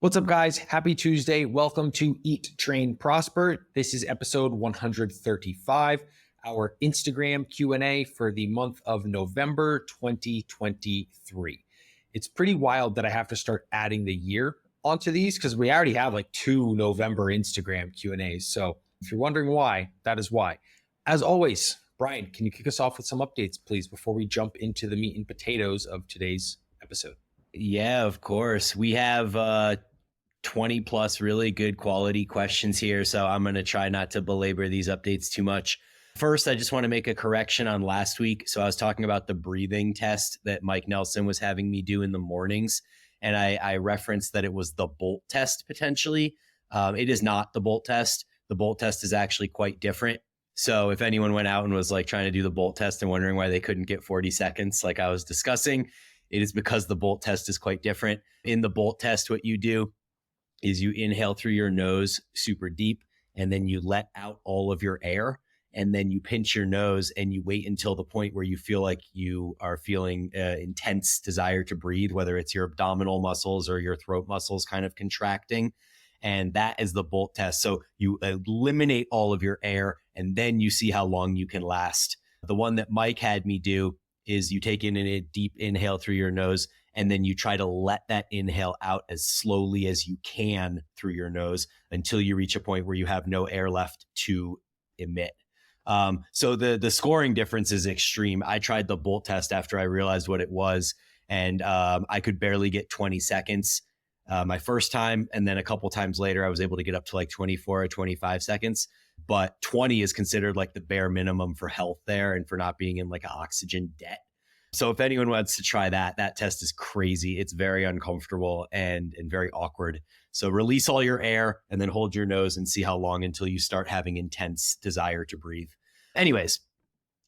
What's up, guys? Happy Tuesday. Welcome to Eat, Train, Prosper. This is episode 135, our Instagram Q&A for the month of November 2023. It's pretty wild that I have to start adding the year onto these because we already have like 2 November Instagram Q&As. So if you're wondering why, that is why. As always, Brian, can you kick us off with some updates, please, before we jump into the meat and potatoes of today's episode? Yeah, of course. We have 20 plus really good quality questions here. So I'm going to try not to belabor these updates too much. First, I just want to make a correction on last week. So I was talking about the breathing test that Mike Nelson was having me do in the mornings. And I referenced that it was the Bolt test potentially. It is not the Bolt test. The Bolt test is actually quite different. So if anyone went out and was like trying to do the Bolt test and wondering why they couldn't get 40 seconds like I was discussing, it is because the Bolt test is quite different. In the Bolt test, what you do is you inhale through your nose super deep, and then you let out all of your air, and then you pinch your nose and you wait until the point where you feel like you are feeling intense desire to breathe, whether it's your abdominal muscles or your throat muscles kind of contracting. And that is the Bolt test. So you eliminate all of your air, and then you see how long you can last. The one that Mike had me do is you take in a deep inhale through your nose, and then you try to let that inhale out as slowly as you can through your nose until you reach a point where you have no air left to emit. So the scoring difference is extreme. I tried the Bolt test after I realized what it was, and I could barely get 20 seconds my first time. And then a couple times later, I was able to get up to like 24 or 25 seconds. But 20 is considered like the bare minimum for health there and for not being in like an oxygen debt. So if anyone wants to try that test is crazy. It's very uncomfortable and very awkward. So release all your air and then hold your nose and see how long until you start having intense desire to breathe. Anyways,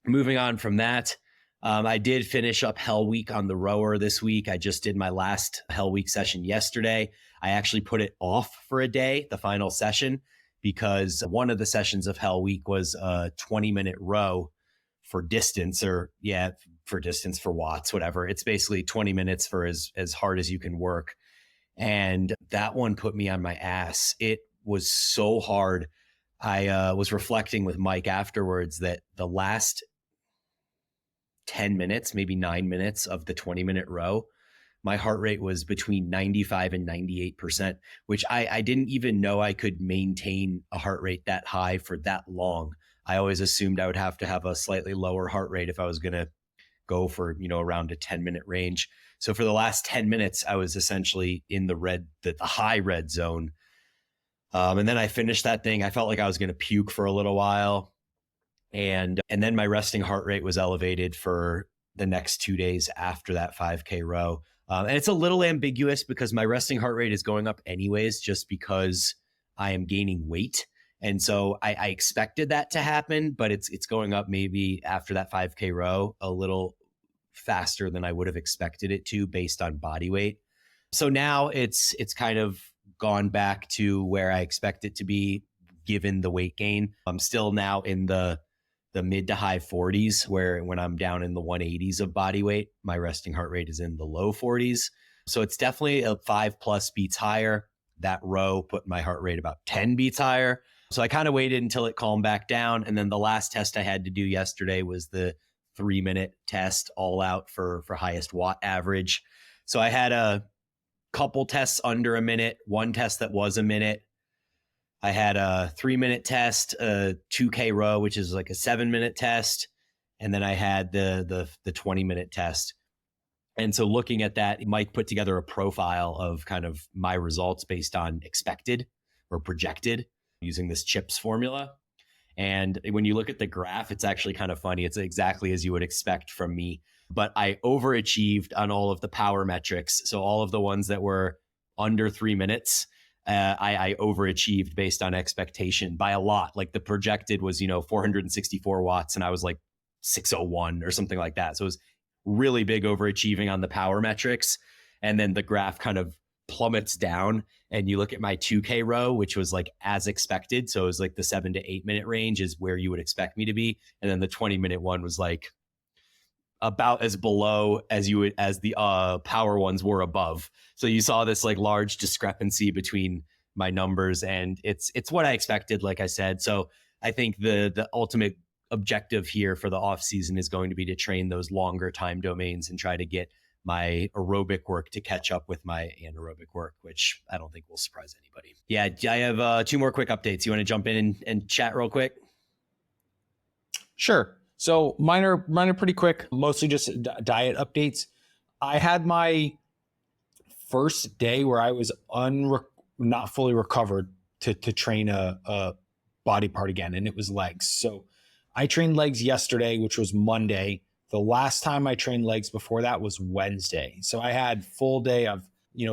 moving on from that, I did finish up Hell Week on the rower this week. I just did my last Hell Week session yesterday. I actually put it off for a day, the final session, because one of the sessions of Hell Week was a 20-minute row for distance, for distance, for watts, whatever. It's basically 20 minutes for as hard as you can work. And that one put me on my ass. It was so hard. I was reflecting with Mike afterwards that the last 10 minutes, maybe 9 minutes of the 20-minute row, my heart rate was between 95 and 98%, which I didn't even know I could maintain a heart rate that high for that long. I always assumed I would have to have a slightly lower heart rate if I was going to go for, around a 10-minute range. So for the last 10 minutes, I was essentially in the high red zone. And then I finished that thing. I felt like I was going to puke for a little while. And then my resting heart rate was elevated for the next 2 days after that 5K row. And it's a little ambiguous because my resting heart rate is going up anyways, just because I am gaining weight. And so I expected that to happen, but it's going up maybe after that 5K row a little faster than I would have expected it to based on body weight. So now it's kind of gone back to where I expect it to be given the weight gain. I'm still now in the mid to high 40s, where when I'm down in the 180s of body weight, my resting heart rate is in the low 40s. So it's definitely a 5+ beats higher. That row put my heart rate about 10 beats higher. So I kind of waited until it calmed back down. And then the last test I had to do yesterday was the 3-minute test all out for highest watt average. So I had a couple tests under a minute, one test that was a minute. I had a 3-minute test, a 2K row, which is like a 7-minute test. And then I had the 20-minute test. And so looking at that, Mike put together a profile of kind of my results based on expected or projected using this CHIPS formula. And when you look at the graph, it's actually kind of funny. It's exactly as you would expect from me. But I overachieved on all of the power metrics. So all of the ones that were under 3 minutes, I overachieved based on expectation by a lot. Like the projected was, 464 watts, and I was like 601 or something like that. So it was really big overachieving on the power metrics. And then the graph kind of plummets down, and you look at my 2K row, which was like as expected. So it was like the 7 to 8 minute range is where you would expect me to be. And then the 20-minute one was like about as below as the power ones were above. So you saw this like large discrepancy between my numbers, and it's what I expected, like I said. So I think the ultimate objective here for the off season is going to be to train those longer time domains and try to get my aerobic work to catch up with my anaerobic work, which I don't think will surprise anybody. Yeah, I have 2 more quick updates. You want to jump in and chat real quick? Sure. So mine are pretty quick, mostly just diet updates. I had my first day where I was not fully recovered to train a body part again, and it was legs. So I trained legs yesterday, which was Monday. The last time I trained legs before that was Wednesday. So I had full day of,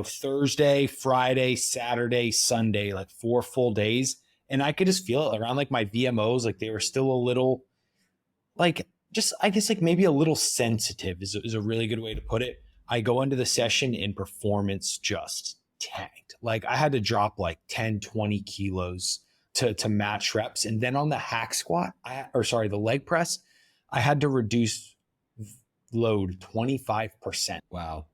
Thursday, Friday, Saturday, Sunday, like 4 full days. And I could just feel it around like my VMOs, like they were still a little like, just, I guess like maybe a little sensitive is a really good way to put it. I go into the session and performance just tanked. Like I had to drop like 10, 20 kilos to match reps. And then on the hack squat, the leg press, I had to reduce load 25%. Wow.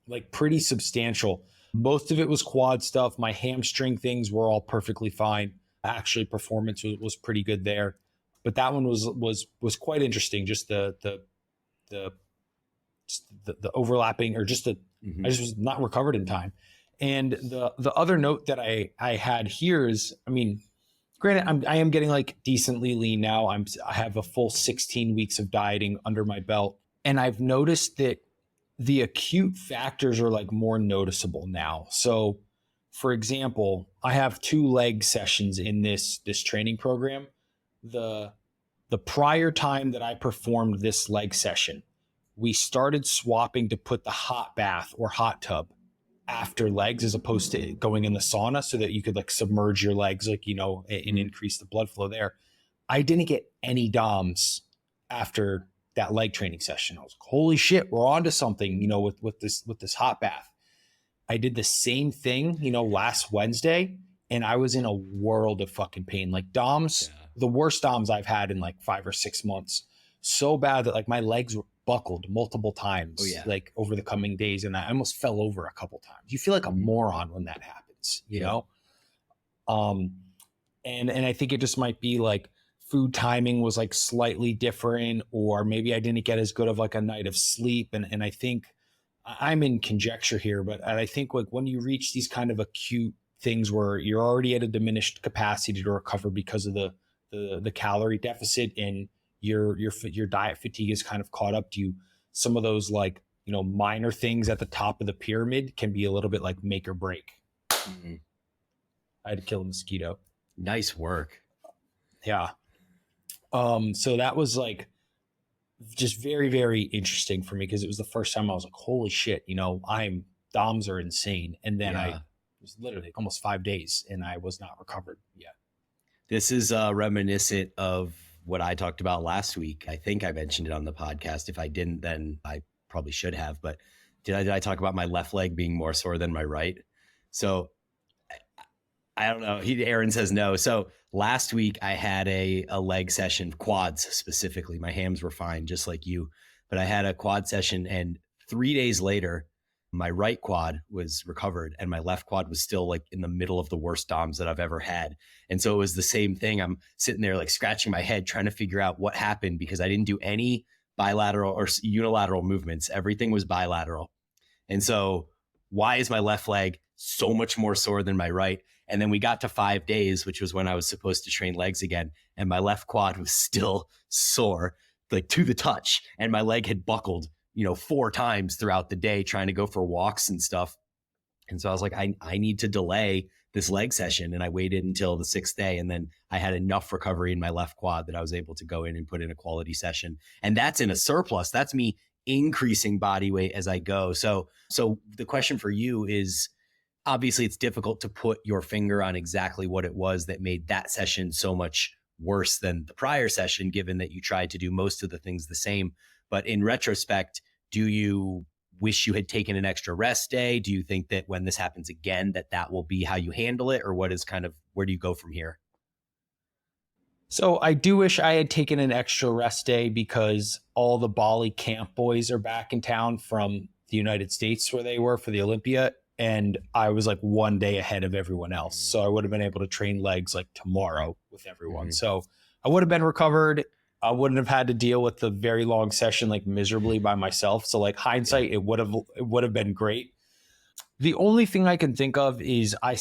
Like pretty substantial. Most of it was quad stuff. My hamstring things were all perfectly fine. Actually, performance was pretty good there. But that one was quite interesting. Just the overlapping, or just I just was not recovered in time. And the other note that I had here is, I mean, granted, I am getting like decently lean now. I have a full 16 weeks of dieting under my belt, and I've noticed that the acute factors are like more noticeable now. So, for example, I have 2 leg sessions in this training program. The prior time that I performed this leg session, we started swapping to put the hot bath or hot tub after legs as opposed to going in the sauna, so that you could like submerge your legs, like, and increase the blood flow there. I didn't get any DOMs after that leg training session. I was like, holy shit, we're on to something, with this hot bath. I did the same thing, last Wednesday, and I was in a world of fucking pain. Like DOMs, the worst DOMs I've had in like 5 or 6 months. So bad that like my legs were buckled multiple times, like over the coming days. And I almost fell over a couple times. You feel like a moron when that happens, you know? And I think it just might be like food timing was like slightly different, or maybe I didn't get as good of like a night of sleep. And I think I'm in conjecture here, but I think like when you reach these kind of acute things where you're already at a diminished capacity to recover because of the calorie deficit, and your diet fatigue is kind of caught up to you, some of those like, minor things at the top of the pyramid can be a little bit like make or break. I had to kill a mosquito. Nice work. Yeah. So that was like just very, very interesting for me, because it was the first time I was like, holy shit, DOMs are insane. And then I was literally almost 5 days and I was not recovered yet. This is reminiscent of what I talked about last week. I think I mentioned it on the podcast. If I didn't, then I probably should have. But did I talk about my left leg being more sore than my right? So I don't know. Aaron says no. So last week I had a leg session, quads specifically. My hams were fine, just like you. But I had a quad session, and 3 days later, my right quad was recovered and my left quad was still like in the middle of the worst DOMs that I've ever had. And so it was the same thing. I'm sitting there like scratching my head trying to figure out what happened, because I didn't do any bilateral or unilateral movements. Everything was bilateral. And so why is my left leg so much more sore than my right? And then we got to 5 days, which was when I was supposed to train legs again. And my left quad was still sore, like to the touch. And my leg had buckled 4 times throughout the day trying to go for walks and stuff. And so I was like, I need to delay this leg session. And I waited until the 6th day. And then I had enough recovery in my left quad that I was able to go in and put in a quality session. And that's in a surplus. That's me increasing body weight as I go. So the question for you is, obviously it's difficult to put your finger on exactly what it was that made that session so much worse than the prior session, given that you tried to do most of the things the same. But in retrospect, do you wish you had taken an extra rest day? Do you think that when this happens again, that will be how you handle it? Or what is kind of, where do you go from here? So I do wish I had taken an extra rest day because all the Bali camp boys are back in town from the United States where they were for the Olympia. And I was like one day ahead of everyone else. So I would have been able to train legs like tomorrow with everyone. So I would have been recovered. I wouldn't have had to deal with the very long session like miserably by myself. So like hindsight, it would have been great. The only thing I can think of is I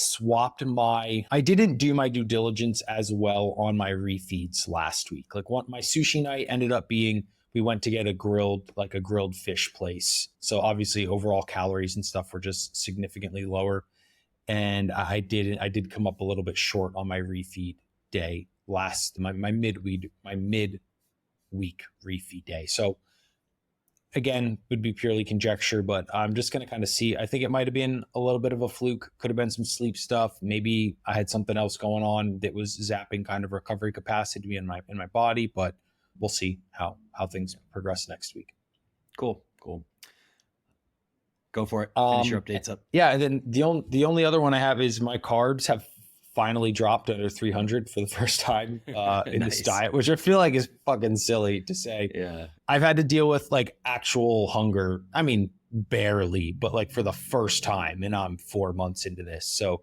didn't do my due diligence as well on my refeeds last week. Like my sushi night ended up being, we went to get a grilled fish place. So obviously overall calories and stuff were just significantly lower. And I did come up a little bit short on my refeed day my midweek refeed day. So again, would be purely conjecture, but I'm just going to kind of see. I think it might have been a little bit of a fluke. Could have been some sleep stuff. Maybe I had something else going on that was zapping kind of recovery capacity in my body, but we'll see how things progress next week. Cool. Go for it. Finish your updates up. Yeah, and then the only other one I have is my carbs have finally dropped under 300 for the first time in this diet, which I feel like is fucking silly to say. Yeah. I've had to deal with like actual hunger. I mean, barely, but like for the first time, and I'm 4 months into this. So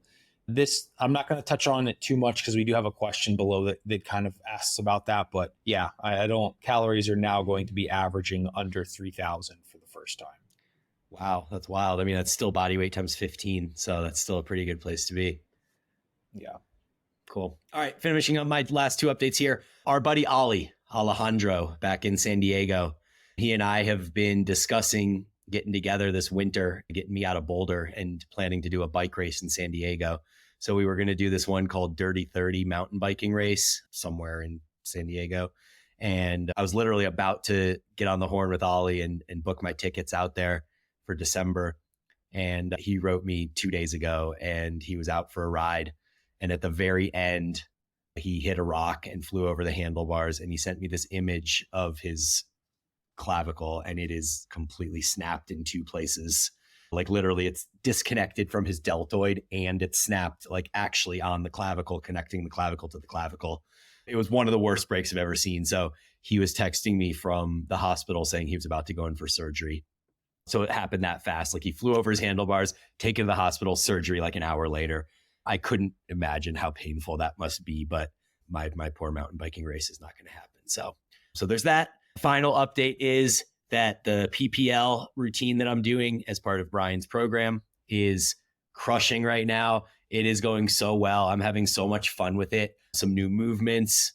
I'm not going to touch on it too much because we do have a question below that kind of asks about that. But yeah, calories are now going to be averaging under 3,000 for the first time. Wow. That's wild. I mean, that's still body weight times 15. So that's still a pretty good place to be. Yeah. Cool. All right. Finishing up my last two updates here. Our buddy Alejandro back in San Diego. He and I have been discussing getting together this winter, getting me out of Boulder and planning to do a bike race in San Diego. So we were going to do this one called Dirty 30 mountain biking race somewhere in San Diego. And I was literally about to get on the horn with Ollie and book my tickets out there for December. And he wrote me 2 days ago and he was out for a ride. And at the very end, he hit a rock and flew over the handlebars. And he sent me this image of his clavicle and it is completely snapped in two places. Like literally it's disconnected from his deltoid and it's snapped like actually on the clavicle, connecting the clavicle to the clavicle. It was one of the worst breaks I've ever seen. So he was texting me from the hospital saying he was about to go in for surgery. So it happened that fast. Like he flew over his handlebars, taken to the hospital, surgery like an hour later. I couldn't imagine how painful that must be, but my poor mountain biking race is not going to happen. So there's that. Final update is that the PPL routine that I'm doing as part of Brian's program is crushing right now. It is going so well. I'm having so much fun with it. Some new movements,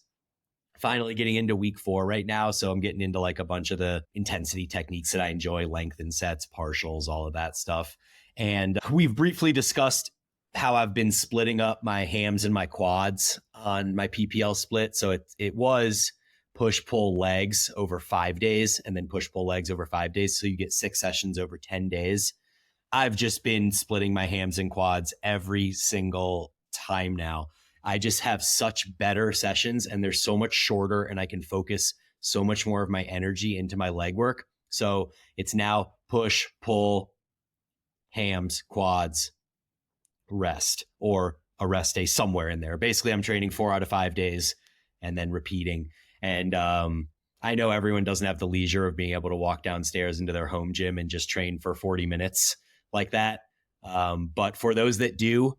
finally getting into week 4 right now. So I'm getting into like a bunch of the intensity techniques that I enjoy, lengthened sets, partials, all of that stuff. And we've briefly discussed how I've been splitting up my hams and my quads on my PPL split. So it was push, pull, legs over 5 days and then push, pull, legs over 5 days. So you get 6 sessions over 10 days. I've just been splitting my hams and quads every single time now. I just have such better sessions and they're so much shorter and I can focus so much more of my energy into my leg work. So it's now push, pull, hams, quads, rest, or a rest day somewhere in there. Basically, I'm training 4 out of 5 days and then repeating. And I know everyone doesn't have the leisure of being able to walk downstairs into their home gym and just train for 40 minutes like that. But for those that do,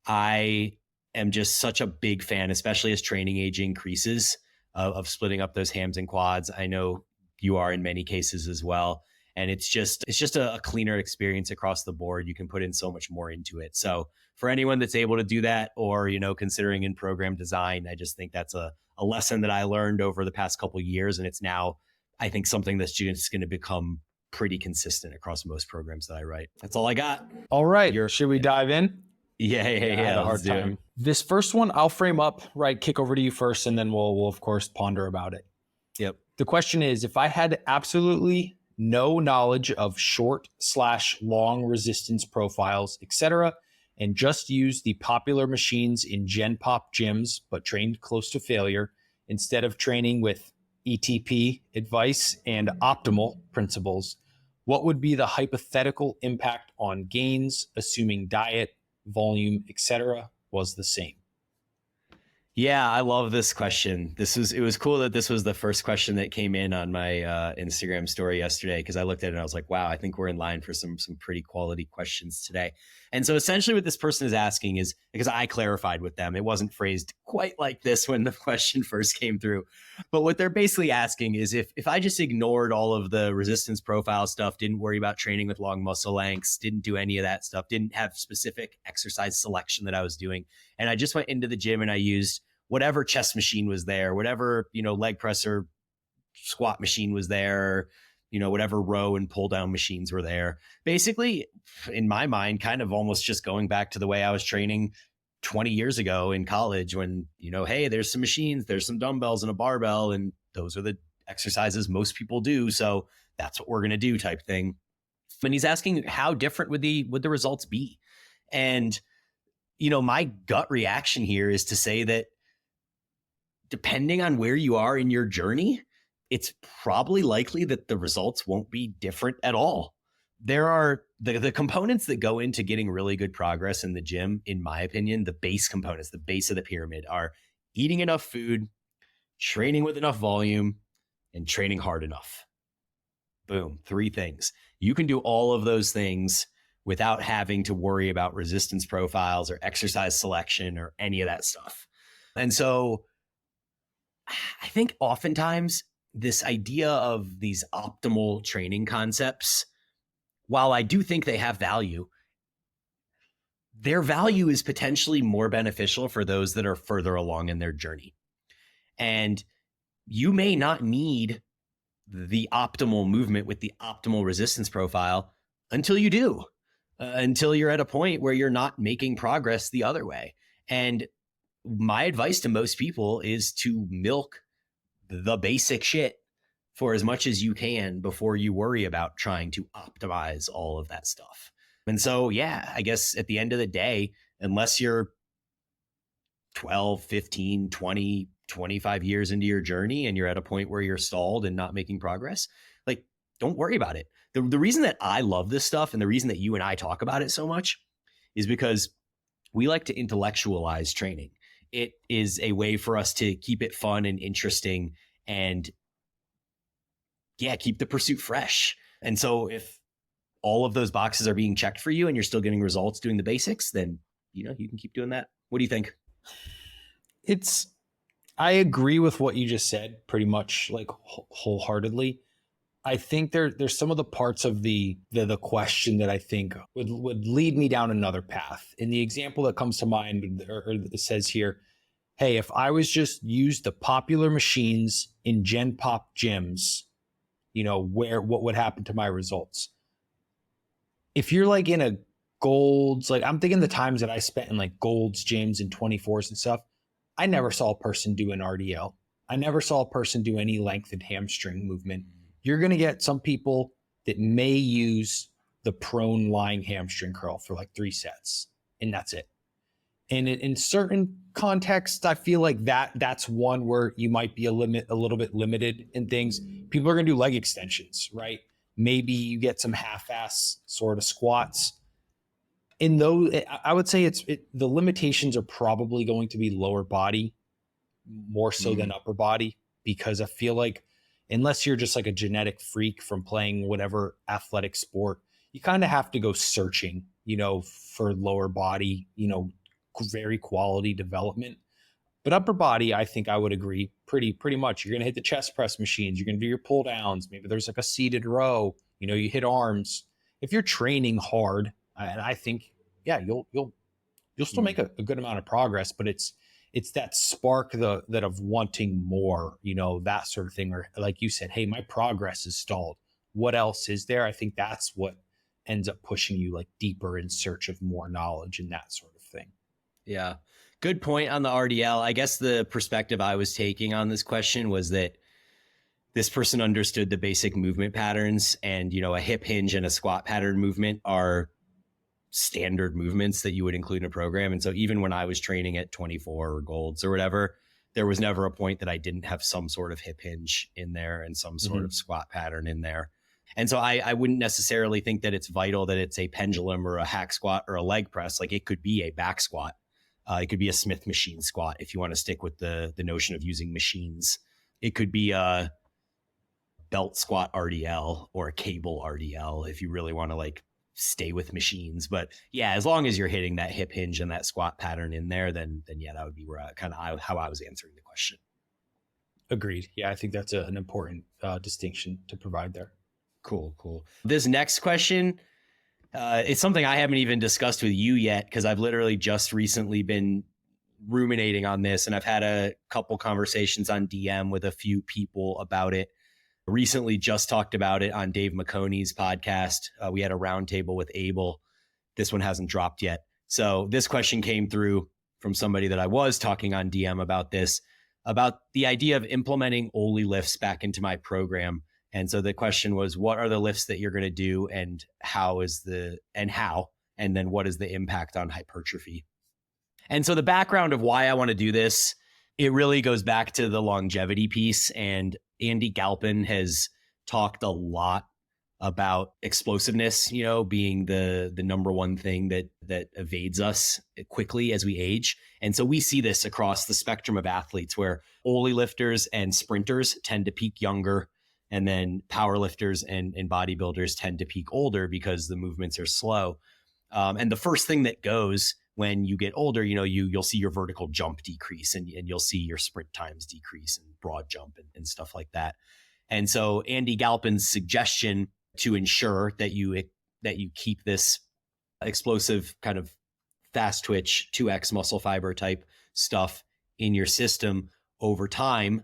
I am just such a big fan, especially as training age increases, of splitting up those hams and quads. I know you are in many cases as well. And it's just a cleaner experience across the board. You can put in so much more into it. So for anyone that's able to do that or, considering in program design, I just think that's a lesson that I learned over the past couple of years. And it's now, I think, something that's just going to become pretty consistent across most programs that I write. That's all I got. All right. Should we dive in? Yeah. I had a hard time. This first one, I'll frame up, right? Kick over to you first, and then we'll of course ponder about it. Yep. The question is, if I had absolutely no knowledge of short/long resistance profiles, etc., and just used the popular machines in Gen Pop gyms, but trained close to failure, instead of training with ETP advice and optimal principles, what would be the hypothetical impact on gains, assuming diet, volume, etc., was the same? Yeah, I love this question. It was cool that this was the first question that came in on my Instagram story yesterday, because I looked at it and I was like, wow, I think we're in line for some pretty quality questions today. And so essentially what this person is asking is, because I clarified with them, it wasn't phrased quite like this when the question first came through. But what they're basically asking is, if I just ignored all of the resistance profile stuff, didn't worry about training with long muscle lengths, didn't do any of that stuff, didn't have specific exercise selection that I was doing, and I just went into the gym and I used whatever chest machine was there, whatever, leg press or squat machine was there, whatever row and pull down machines were there. Basically, in my mind, kind of almost just going back to the way I was training 20 years ago in college when, hey, there's some machines, there's some dumbbells and a barbell, and those are the exercises most people do. So that's what we're going to do type thing. And he's asking, how different would the results be? And, my gut reaction here is to say that depending on where you are in your journey, it's probably likely that the results won't be different at all. There are the components that go into getting really good progress in the gym, in my opinion, the base components, the base of the pyramid, are eating enough food, training with enough volume, and training hard enough. Boom, 3 things. You can do all of those things without having to worry about resistance profiles or exercise selection or any of that stuff. And so I think oftentimes this idea of these optimal training concepts, while I do think they have value, their value is potentially more beneficial for those that are further along in their journey. And you may not need the optimal movement with the optimal resistance profile until you do, until you're at a point where you're not making progress the other way. And my advice to most people is to milk the basic shit for as much as you can before you worry about trying to optimize all of that stuff. And so, yeah, I guess at the end of the day, unless you're 12, 15, 20, 25 years into your journey and you're at a point where you're stalled and not making progress, like, don't worry about it. The reason that I love this stuff and the reason that you and I talk about it so much is because we like to intellectualize training. It is a way for us to keep it fun and interesting and, yeah, keep the pursuit fresh. And so if all of those boxes are being checked for you and you're still getting results doing the basics, then, you can keep doing that. What do you think? I agree with what you just said pretty much, like, wholeheartedly. I think there's some of the parts of the question that I think would lead me down another path. In the example that comes to mind, or it says here, hey, if I was just used the popular machines in Gen Pop gyms, what would happen to my results? If you're like in a Gold's, like, I'm thinking the times that I spent in like Gold's gyms and 24s and stuff, I never saw a person do an RDL. I never saw a person do any lengthened hamstring movement. You're going to get some people that may use the prone lying hamstring curl for like 3 sets, and that's it. And in certain contexts, I feel like that's one where you might be a little bit limited in things. People are going to do leg extensions, right? Maybe you get some half-ass sort of squats. In those, I would say the limitations are probably going to be lower body more so than upper body, because I feel like unless you're just like a genetic freak from playing whatever athletic sport, you kind of have to go searching, for lower body, very quality development. But upper body, I think I would agree pretty much. You're going to hit the chest press machines. You're going to do your pull downs. Maybe there's like a seated row, you hit arms. If you're training hard, and I think, yeah, you'll still make a good amount of progress, but it's that spark that of wanting more, that sort of thing. Or like you said, hey, my progress is stalled. What else is there? I think that's what ends up pushing you like deeper in search of more knowledge and that sort of thing. Yeah. Good point on the RDL. I guess the perspective I was taking on this question was that this person understood the basic movement patterns, and, a hip hinge and a squat pattern movement are standard movements that you would include in a program. And so even when I was training at 24 or Golds or whatever, there was never a point that I didn't have some sort of hip hinge in there and some sort of squat pattern in there. And so I wouldn't necessarily think that it's vital that it's a pendulum or a hack squat or a leg press. Like, it could be a back squat. It could be a Smith machine squat if you want to stick with the notion of using machines. It could be a belt squat RDL or a cable RDL if you really want to like stay with machines. But yeah, as long as you're hitting that hip hinge and that squat pattern in there, then yeah, that would be where how I was answering the question. Agreed. Yeah, I think that's an important distinction to provide there. Cool. This next question, it's something I haven't even discussed with you yet because I've literally just recently been ruminating on this, and I've had a couple conversations on DM with a few people about it. Recently just talked about it on Dave McConey's podcast. We had a roundtable with Abel. This one hasn't dropped yet. So this question came through from somebody that I was talking on DM about this, about the idea of implementing Oli lifts back into my program. And so the question was, what are the lifts that you're going to do and and then what is the impact on hypertrophy? And so the background of why I want to do this, it really goes back to the longevity piece. And Andy Galpin has talked a lot about explosiveness, being the number one thing that evades us quickly as we age. And so we see this across the spectrum of athletes where Oli lifters and sprinters tend to peak younger, and then power lifters and bodybuilders tend to peak older because the movements are slow. And the first thing that goes when you get older, you'll see your vertical jump decrease and you'll see your sprint times decrease and broad jump and stuff like that. And so Andy Galpin's suggestion to ensure that you keep this explosive kind of fast twitch 2x muscle fiber type stuff in your system over time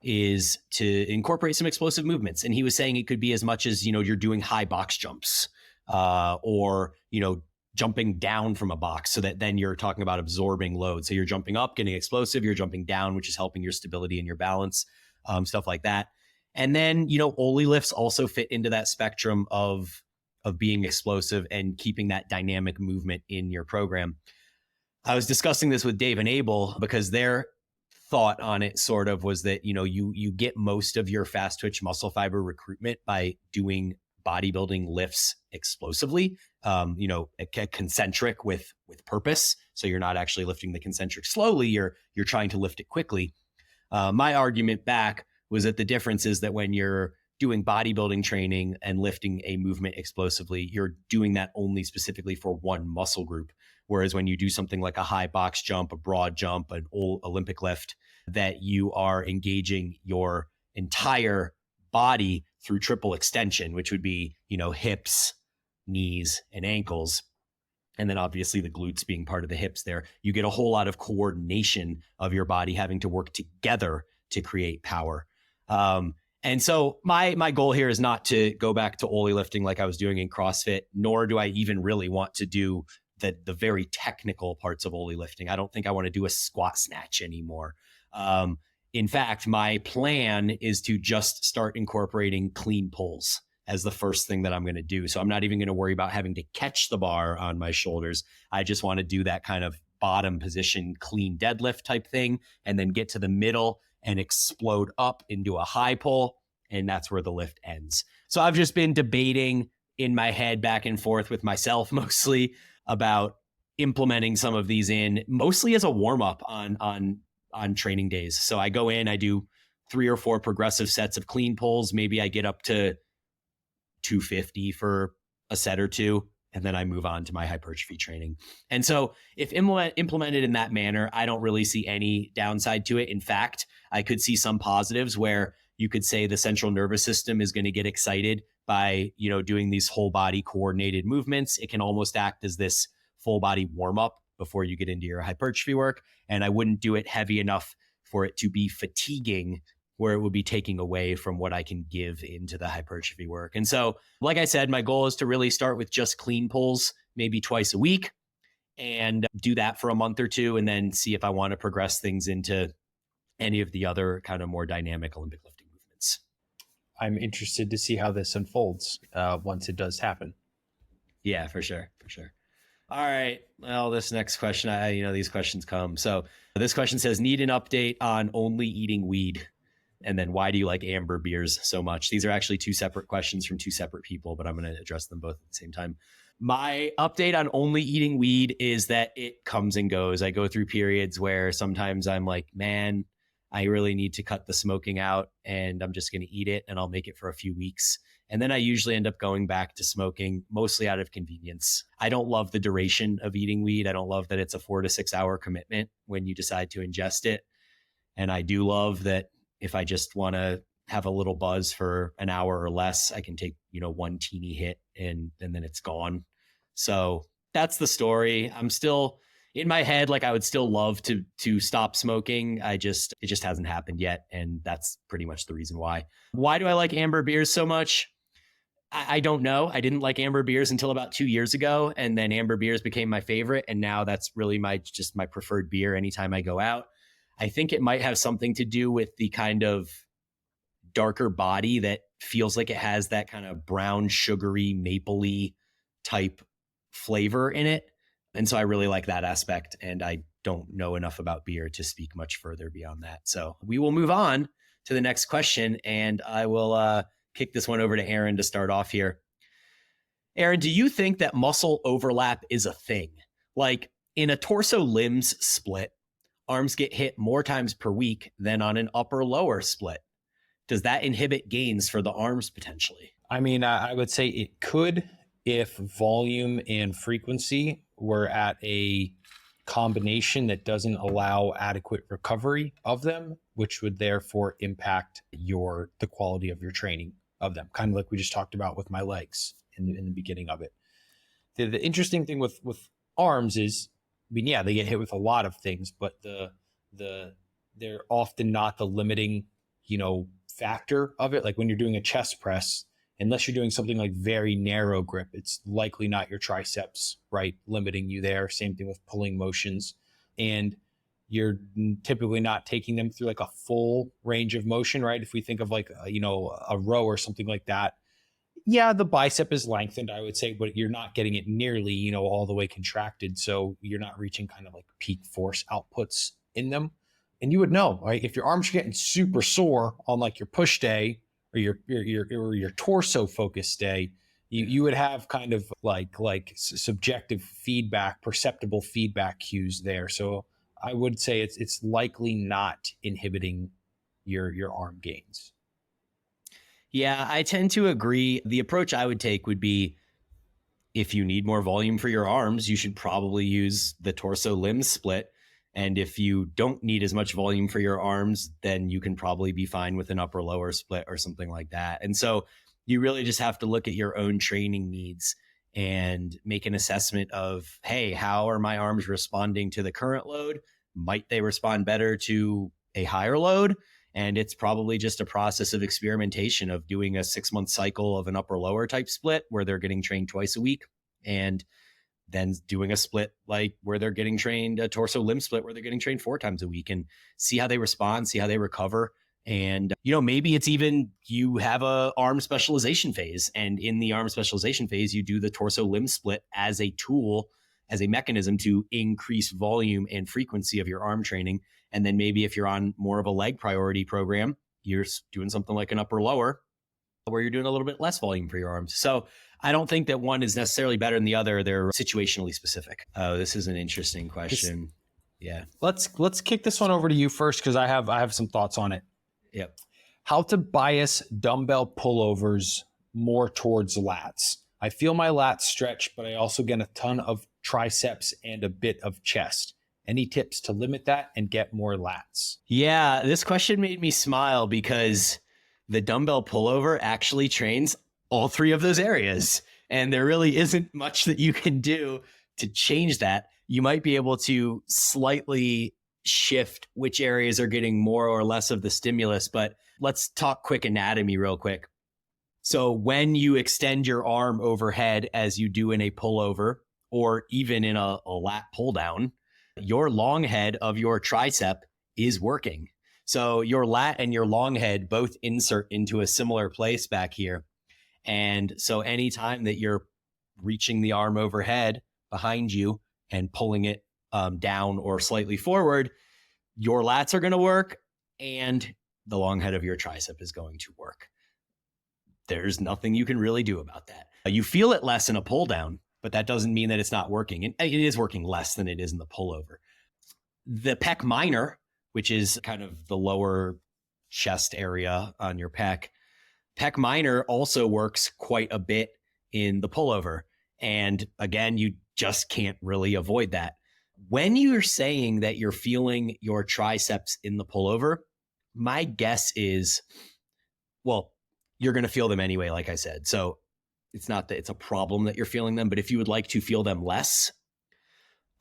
is to incorporate some explosive movements. And he was saying it could be as much as, you're doing high box jumps or, jumping down from a box, so that then you're talking about absorbing load. So you're jumping up, getting explosive, you're jumping down, which is helping your stability and your balance, stuff like that. And then, Oli lifts also fit into that spectrum of being explosive and keeping that dynamic movement in your program. I was discussing this with Dave and Abel because their thought on it sort of was that, you get most of your fast twitch muscle fiber recruitment by doing bodybuilding lifts explosively, concentric with purpose. So you're not actually lifting the concentric slowly. You're trying to lift it quickly. My argument back was that the difference is that when you're doing bodybuilding training and lifting a movement explosively, you're doing that only specifically for one muscle group. Whereas when you do something like a high box jump, a broad jump, an Olympic lift, that you are engaging your entire body through triple extension, which would be, hips, knees, and ankles. And then obviously the glutes being part of the hips there. You get a whole lot of coordination of your body having to work together to create power. And so my goal here is not to go back to Oli lifting like I was doing in CrossFit, nor do I even really want to do the very technical parts of Oli lifting. I don't think I want to do a squat snatch anymore. In fact, my plan is to just start incorporating clean pulls as the first thing that I'm going to do. So I'm not even going to worry about having to catch the bar on my shoulders. I just want to do that kind of bottom position, clean deadlift type thing, and then get to the middle and explode up into a high pull. And that's where the lift ends. So I've just been debating in my head back and forth with myself mostly about implementing some of these in mostly as a warm up on training days. So I go in, I do 3 or 4 progressive sets of clean pulls. Maybe I get up to 250 for a set or two, and then I move on to my hypertrophy training. And so if implemented in that manner, I don't really see any downside to it. In fact, I could see some positives where you could say the central nervous system is going to get excited by, doing these whole body coordinated movements. It can almost act as this full body warm up before you get into your hypertrophy work. And I wouldn't do it heavy enough for it to be fatiguing, where it would be taking away from what I can give into the hypertrophy work. And so, like I said, my goal is to really start with just clean pulls, maybe twice a week, and do that for a month or two, and then see if I want to progress things into any of the other kind of more dynamic Olympic lifting movements. I'm interested to see how this unfolds once it does happen. Yeah, for sure. All right. Well, this next question, these questions come. So this question says, need an update on only eating weed. And then why do you like amber beers so much? These are actually 2 separate questions from 2 separate people, but I'm going to address them both at the same time. My update on only eating weed is that it comes and goes. I go through periods where sometimes I'm like, man, I really need to cut the smoking out and I'm just going to eat it and I'll make it for a few weeks. And then I usually end up going back to smoking, mostly out of convenience. I don't love the duration of eating weed. I don't love that it's a 4 to 6 hour commitment when you decide to ingest it. And I do love that if I just want to have a little buzz for an hour or less, I can take, one teeny hit and then it's gone. So that's the story. I'm still in my head, like I would still love to stop smoking. It just hasn't happened yet. And that's pretty much the reason why. Why do I like amber beers so much? I don't know. I didn't like amber beers until about 2 years ago. And then amber beers became my favorite. And now that's really my preferred beer anytime I go out. I think it might have something to do with the kind of darker body that feels like it has that kind of brown, sugary, mapley type flavor in it. And so I really like that aspect. And I don't know enough about beer to speak much further beyond that. So we will move on to the next question. And I will kick this one over to Aaron to start off here. Aaron, do you think that muscle overlap is a thing? Like in a torso limbs split, arms get hit more times per week than on an upper lower split. Does that inhibit gains for the arms potentially? I mean, I would say it could if volume and frequency were at a combination that doesn't allow adequate recovery of them, which would therefore impact the quality of your training of them. Kind of like we just talked about with my legs in the beginning of it. The interesting thing with arms is, I mean, yeah, they get hit with a lot of things, but they're often not the limiting, factor of it. Like when you're doing a chest press, unless you're doing something like very narrow grip, it's likely not your triceps, right, limiting you there. Same thing with pulling motions. And you're typically not taking them through like a full range of motion, right? If we think of like, a row or something like that, yeah, the bicep is lengthened, I would say, but you're not getting it nearly, all the way contracted. So you're not reaching kind of like peak force outputs in them. And you would know, right? If your arms are getting super sore on like your push day or your torso focus day, you would have kind of like subjective feedback, perceptible feedback cues there. So I would say it's likely not inhibiting your arm gains. Yeah, I tend to agree. The approach I would take would be, if you need more volume for your arms, you should probably use the torso limb split. And if you don't need as much volume for your arms, then you can probably be fine with an upper lower split or something like that. And so you really just have to look at your own training needs and make an assessment of, hey, how are my arms responding to the current load? Might they respond better to a higher load? And it's probably just a process of experimentation of doing a 6-month cycle of an upper lower type split where they're getting trained twice a week, and then doing a split like where they're getting trained, a torso limb split where they're getting trained 4 times a week, and see how they respond, see how they recover. And, maybe it's even you have a arm specialization phase, and in the arm specialization phase, you do the torso limb split as a tool, as a mechanism to increase volume and frequency of your arm training. And then maybe if you're on more of a leg priority program, you're doing something like an upper lower where you're doing a little bit less volume for your arms. So I don't think that one is necessarily better than the other. They're situationally specific. Oh, this is an interesting question. Yeah. Let's kick this one over to you first, because I have some thoughts on it. Yep. How to bias dumbbell pullovers more towards lats. I feel my lats stretch, but I also get a ton of triceps and a bit of chest. Any tips to limit that and get more lats? Yeah, this question made me smile because the dumbbell pullover actually trains all 3 of those areas. And there really isn't much that you can do to change that. You might be able to slightly shift which areas are getting more or less of the stimulus, but let's talk quick anatomy real quick. So when you extend your arm overhead as you do in a pullover or even in a lat pull down, your long head of your tricep is working. So your lat and your long head both insert into a similar place back here. And so anytime that you're reaching the arm overhead behind you and pulling it down or slightly forward, your lats are going to work and the long head of your tricep is going to work. There's nothing you can really do about that. You feel it less in a pull down. but that doesn't mean that it's not working. And it is working less than it is in the pullover. The pec minor, which is kind of the lower chest area on your pec minor also works quite a bit in the pullover. And again, you just can't really avoid that. When you're saying that you're feeling your triceps in the pullover, my guess is, well, you're going to feel them anyway, like I said. So it's not that it's a problem that you're feeling them, but if you would like to feel them less,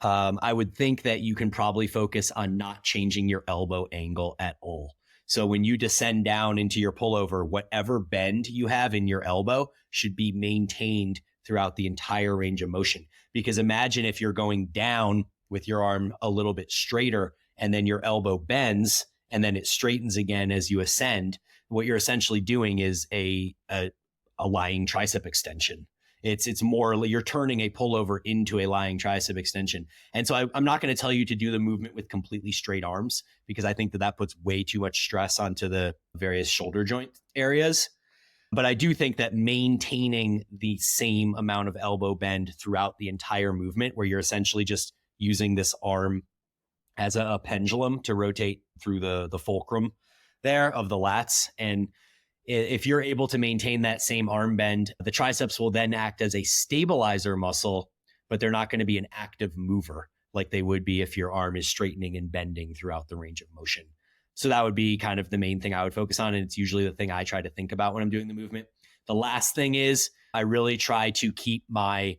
I would think that you can probably focus on not changing your elbow angle at all. So when you descend down into your pullover, whatever bend you have in your elbow should be maintained throughout the entire range of motion. Because imagine if you're going down with your arm a little bit straighter and then your elbow bends and then it straightens again as you ascend. What you're essentially doing is a lying tricep extension. It's more, you're turning a pullover into a lying tricep extension. And so I'm not going to tell you to do the movement with completely straight arms, because I think that puts way too much stress onto the various shoulder joint areas. But I do think that maintaining the same amount of elbow bend throughout the entire movement, where you're essentially just using this arm as a pendulum to rotate through the fulcrum there of the lats. And if you're able to maintain that same arm bend, the triceps will then act as a stabilizer muscle, but they're not going to be an active mover like they would be if your arm is straightening and bending throughout the range of motion. So that would be kind of the main thing I would focus on. And it's usually the thing I try to think about when I'm doing the movement. The last thing is I really try to keep my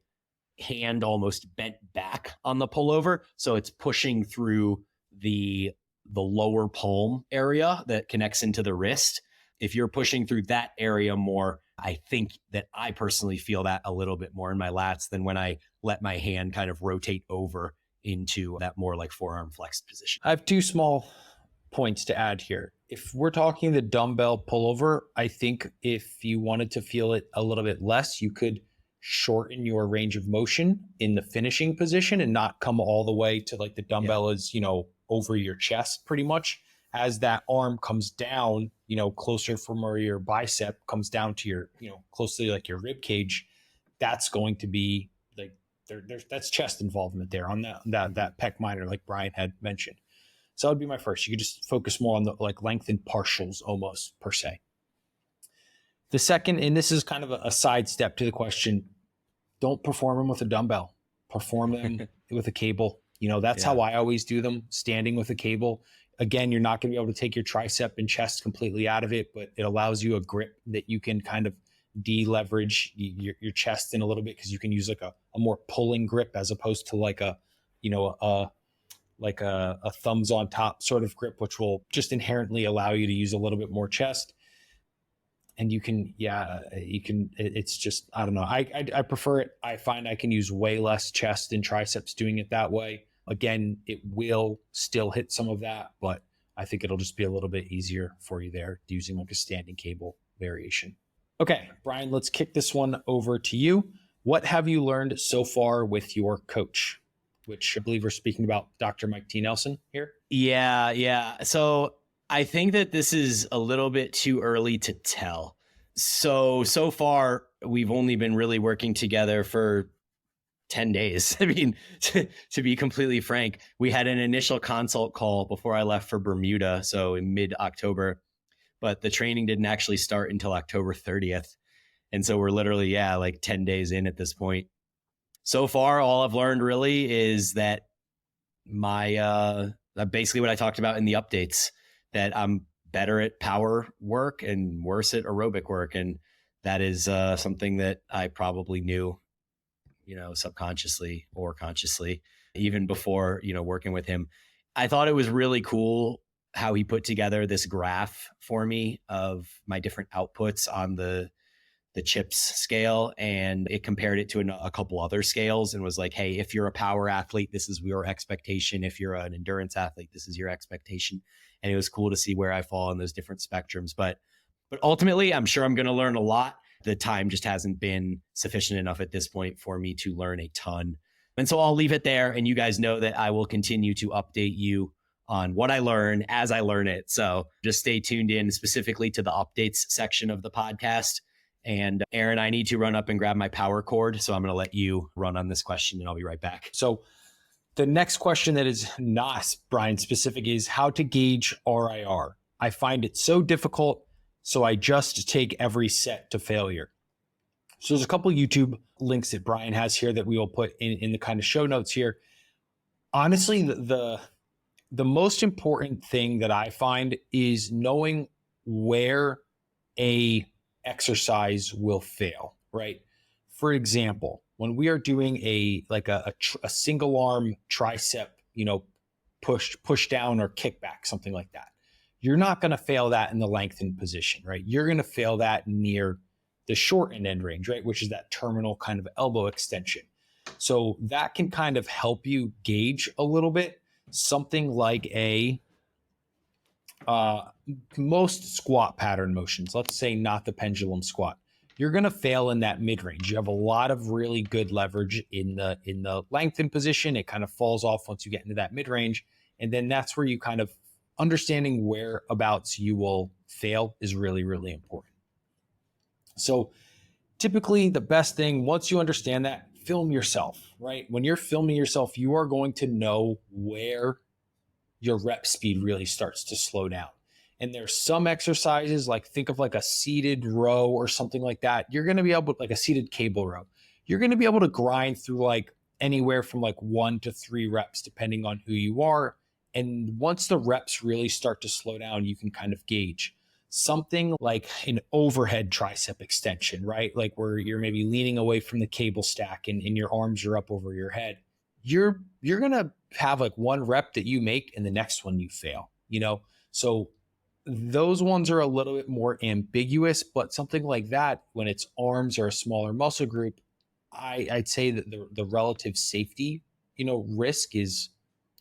hand almost bent back on the pullover. So it's pushing through the lower palm area that connects into the wrist. If you're pushing through that area more, I think that I personally feel that a little bit more in my lats than when I let my hand kind of rotate over into that more like forearm flexed position. I have two small points to add here. If we're talking the dumbbell pullover, I think if you wanted to feel it a little bit less, you could shorten your range of motion in the finishing position and not come all the way to like the dumbbell is, over your chest pretty much. As that arm comes down, closer from where your bicep comes down to your, closely like your rib cage, that's going to be like that's chest involvement there on that pec minor, like Brian had mentioned. So that would be my first. You could just focus more on the like lengthened partials almost per se. The second, and this is kind of a sidestep to the question, don't perform them with a dumbbell. Perform them with a cable. That's how I always do them, standing with a cable. Again, you're not going to be able to take your tricep and chest completely out of it, but it allows you a grip that you can kind of de-leverage your chest in a little bit, because you can use like a more pulling grip as opposed to like a thumbs on top sort of grip, which will just inherently allow you to use a little bit more chest. And it's just, I don't know. I prefer it. I find I can use way less chest and triceps doing it that way. Again, it will still hit some of that, but I think it'll just be a little bit easier for you there using like a standing cable variation. Okay, Brian, let's kick this one over to you. What have you learned so far with your coach? Which I believe we're speaking about Dr. Mike T. Nelson here. Yeah. So I think that this is a little bit too early to tell. So far, we've only been really working together for 10 days. I mean, to be completely frank, we had an initial consult call before I left for Bermuda, so in mid-October, but the training didn't actually start until October 30th. And so we're literally, like 10 days in at this point. So far, all I've learned really is that my, basically what I talked about in the updates, that I'm better at power work and worse at aerobic work. And that is something that I probably knew, subconsciously or consciously, even before, working with him. I thought it was really cool how he put together this graph for me of my different outputs on the CHIPS scale, and it compared it to a couple other scales and was like, hey, if you're a power athlete, this is your expectation. If you're an endurance athlete, this is your expectation. And it was cool to see where I fall in those different spectrums. But ultimately, I'm sure I'm going to learn a lot. The time just hasn't been sufficient enough at this point for me to learn a ton. And so I'll leave it there. And you guys know that I will continue to update you on what I learn as I learn it. So just stay tuned in specifically to the updates section of the podcast. And Aaron, I need to run up and grab my power cord. So I'm going to let you run on this question and I'll be right back. So the next question that is not Brian specific is how to gauge RIR. I find it so difficult, so I just take every set to failure. So there's a couple YouTube links that Brian has here that we will put in the kind of show notes here. Honestly, the most important thing that I find is knowing where a exercise will fail, right? For example, when we are doing a single arm tricep, push down or kick back, something like that, you're not going to fail that in the lengthened position, right? You're going to fail that near the shortened end range, right? Which is that terminal kind of elbow extension. So that can kind of help you gauge a little bit. Something like most squat pattern motions, let's say not the pendulum squat, you're going to fail in that mid-range. You have a lot of really good leverage in the lengthened position. It kind of falls off once you get into that mid-range. And then that's where you kind of understanding whereabouts you will fail is really, really important. So typically the best thing, once you understand that, film yourself, right? When you're filming yourself, you are going to know where your rep speed really starts to slow down. And there's some exercises, like think of like a seated row or something like that. You're going to be able to, like a seated cable row, you're going to be able to grind through like anywhere from like 1 to 3 reps, depending on who you are. And once the reps really start to slow down, you can kind of gauge something like an overhead tricep extension, right? Like where you're maybe leaning away from the cable stack and your arms are up over your head. You're going to have like one rep that you make and the next one you fail, So those ones are a little bit more ambiguous, but something like that, when it's arms or a smaller muscle group, I'd say that the relative safety, risk is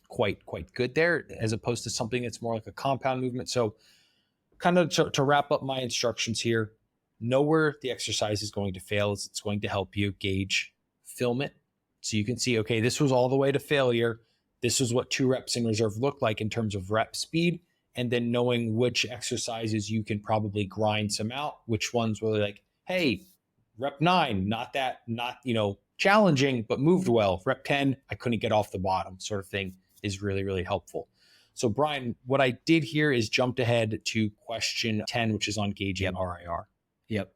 quite good there, as opposed to something that's more like a compound movement. So kind of to wrap up my instructions here, know where the exercise is going to fail. It's going to help you gauge, film it, so you can see, okay, this was all the way to failure. This is what 2 reps in reserve look like in terms of rep speed. And then knowing which exercises you can probably grind some out, which ones were like, hey, rep 9, not challenging, but moved well. Rep 10, I couldn't get off the bottom, sort of thing, is really, really helpful. So Brian, what I did here is jumped ahead to question 10, which is on gauging RIR. Yep.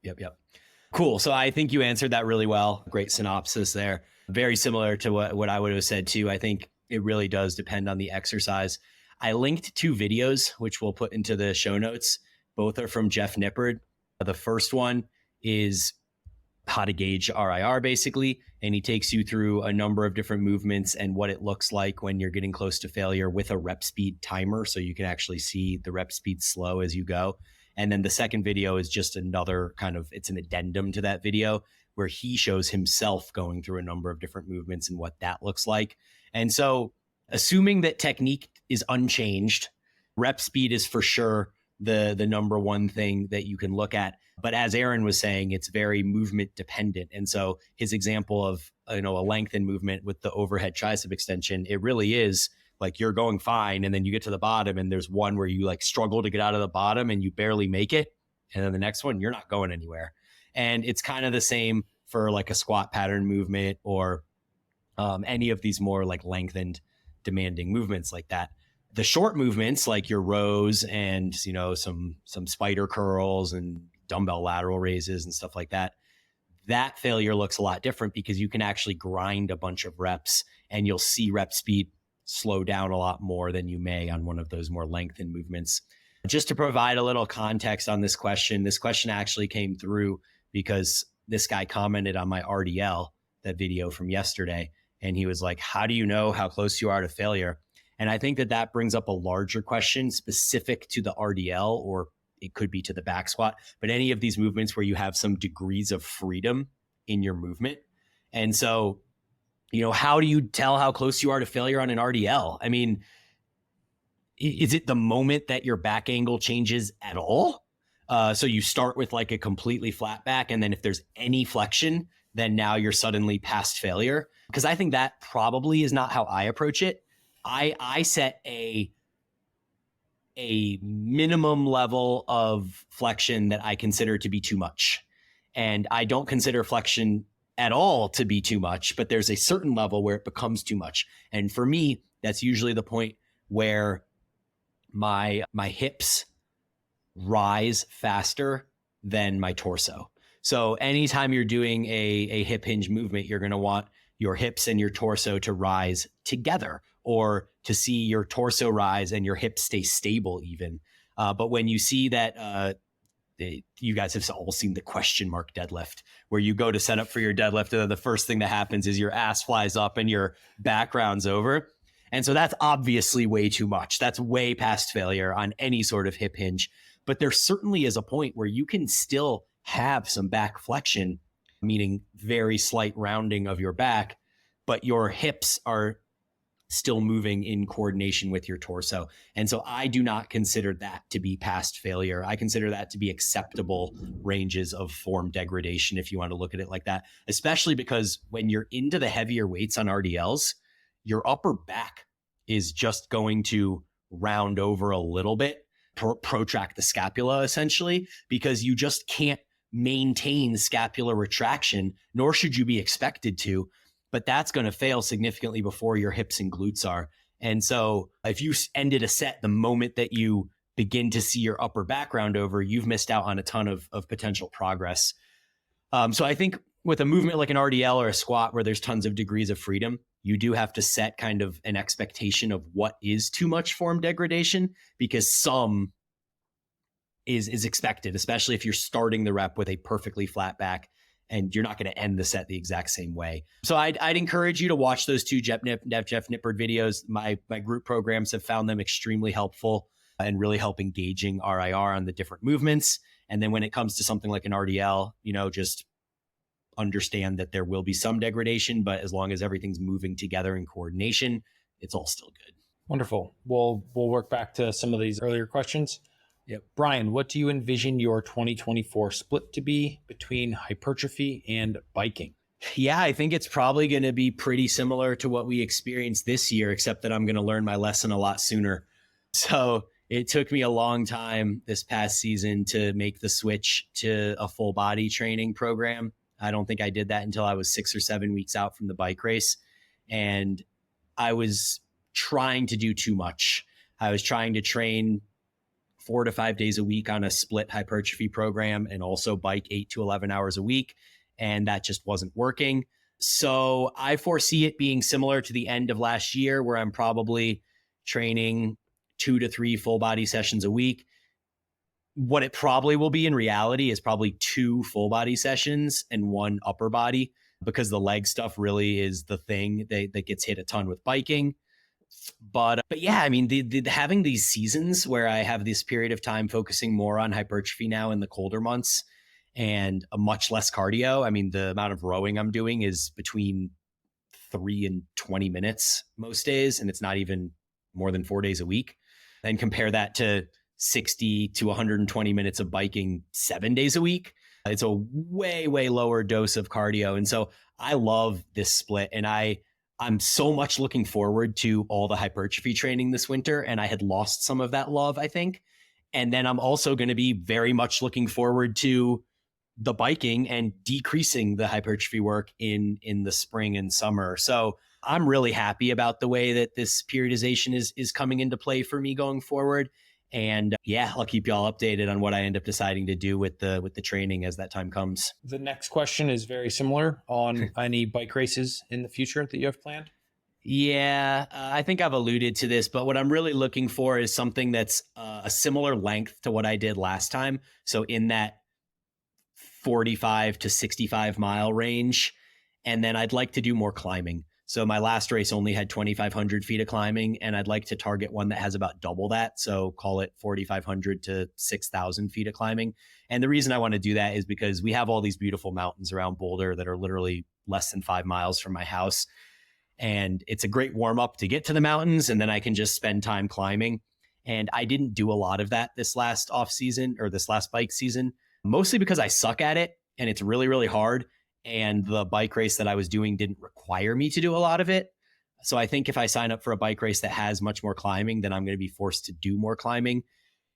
Cool. So I think you answered that really well. Great synopsis there. Very similar to what I would have said too. I think it really does depend on the exercise. I linked 2 videos, which we'll put into the show notes. Both are from Jeff Nippard. The first one is how to gauge RIR basically. And he takes you through a number of different movements and what it looks like when you're getting close to failure with a rep speed timer. So you can actually see the rep speed slow as you go. And then the second video is just another it's an addendum to that video where he shows himself going through a number of different movements and what that looks like. And so assuming that technique is unchanged, rep speed is for sure the number one thing that you can look at. But as Aaron was saying, it's very movement dependent. And so his example of, a lengthened movement with the overhead tricep extension, it really is like you're going fine. And then you get to the bottom and there's one where you like struggle to get out of the bottom and you barely make it. And then the next one, you're not going anywhere. And it's kind of the same for like a squat pattern movement or any of these more like lengthened demanding movements like that. The short movements like your rows and, some spider curls and dumbbell lateral raises and stuff like that, that failure looks a lot different because you can actually grind a bunch of reps and you'll see rep speed slow down a lot more than you may on one of those more lengthened movements. Just to provide a little context on this question actually came through because this guy commented on my RDL, that video from yesterday, and he was like, how do you know how close you are to failure? And I think that brings up a larger question specific to the RDL, or it could be to the back squat, but any of these movements where you have some degrees of freedom in your movement. And so, how do you tell how close you are to failure on an RDL? I mean, is it the moment that your back angle changes at all? So you start with like a completely flat back, and then if there's any flexion, then now you're suddenly past failure. Because I think that probably is not how I approach it. I set a minimum level of flexion that I consider to be too much. And I don't consider flexion at all to be too much, but there's a certain level where it becomes too much. And for me, that's usually the point where my hips rise faster than my torso. So anytime you're doing a hip hinge movement, you're going to want your hips and your torso to rise together, or to see your torso rise and your hips stay stable even. But when you see that, you guys have all seen the question mark deadlift, where you go to set up for your deadlift and then the first thing that happens is your ass flies up and your back rounds over. And so that's obviously way too much. That's way past failure on any sort of hip hinge. But there certainly is a point where you can still have some back flexion, meaning very slight rounding of your back, but your hips are still moving in coordination with your torso. And so I do not consider that to be past failure. I consider that to be acceptable ranges of form degradation, if you want to look at it like that, especially because when you're into the heavier weights on RDLs, your upper back is just going to round over a little bit, protract the scapula essentially, because you just can't maintain scapular retraction, nor should you be expected to. But that's going to fail significantly before your hips and glutes are. And so if you ended a set the moment that you begin to see your upper back round over, you've missed out on a ton of potential progress. So I think with a movement like an RDL or a squat where there's tons of degrees of freedom, you do have to set kind of an expectation of what is too much form degradation, because some is expected, especially if you're starting the rep with a perfectly flat back and you're not going to end the set the exact same way. So I'd encourage you to watch those two Jeff Nippard videos. My group programs have found them extremely helpful and really help engaging RIR on the different movements. And then when it comes to something like an RDL, just understand that there will be some degradation, but as long as everything's moving together in coordination, it's all still good. Wonderful. We'll work back to some of these earlier questions. Yep. Brian, what do you envision your 2024 split to be between hypertrophy and biking? Yeah, I think it's probably going to be pretty similar to what we experienced this year, except that I'm going to learn my lesson a lot sooner. So it took me a long time this past season to make the switch to a full body training program. I don't think I did that until I was 6 or 7 weeks out from the bike race. And I was trying to do too much. I was trying to train 4 to 5 days a week on a split hypertrophy program and also bike 8 to 11 hours a week. And that just wasn't working. So I foresee it being similar to the end of last year, where I'm probably training 2 to 3 full body sessions a week. What it probably will be in reality is probably 2 full body sessions and 1 upper body, because the leg stuff really is the thing that gets hit a ton with biking. But yeah, I mean, the having these seasons where I have this period of time focusing more on hypertrophy now in the colder months and a much less cardio. I mean, the amount of rowing I'm doing is between 3 and 20 minutes most days, and it's not even more than 4 days a week. And compare that to 60 to 120 minutes of biking 7 days a week. It's a way, way lower dose of cardio. And so I love this split, and I'm so much looking forward to all the hypertrophy training this winter, and I had lost some of that love, I think. And then I'm also going to be very much looking forward to the biking and decreasing the hypertrophy work in the spring and summer. So I'm really happy about the way that this periodization is coming into play for me going forward. And yeah, I'll keep you all updated on what I end up deciding to do with the training as that time comes. The next question is very similar on any bike races in the future that you have planned. Yeah, I think I've alluded to this, but what I'm really looking for is something that's a similar length to what I did last time. So in that 45 to 65 mile range. And then I'd like to do more climbing. So my last race only had 2,500 feet of climbing, and I'd like to target one that has about double that. So call it 4,500 to 6,000 feet of climbing. And the reason I want to do that is because we have all these beautiful mountains around Boulder that are literally less than 5 miles from my house. And it's a great warm up to get to the mountains, and then I can just spend time climbing. And I didn't do a lot of that this last off season or this last bike season, mostly because I suck at it and it's really, really hard. And the bike race that I was doing didn't require me to do a lot of it. So I think if I sign up for a bike race that has much more climbing, then I'm going to be forced to do more climbing.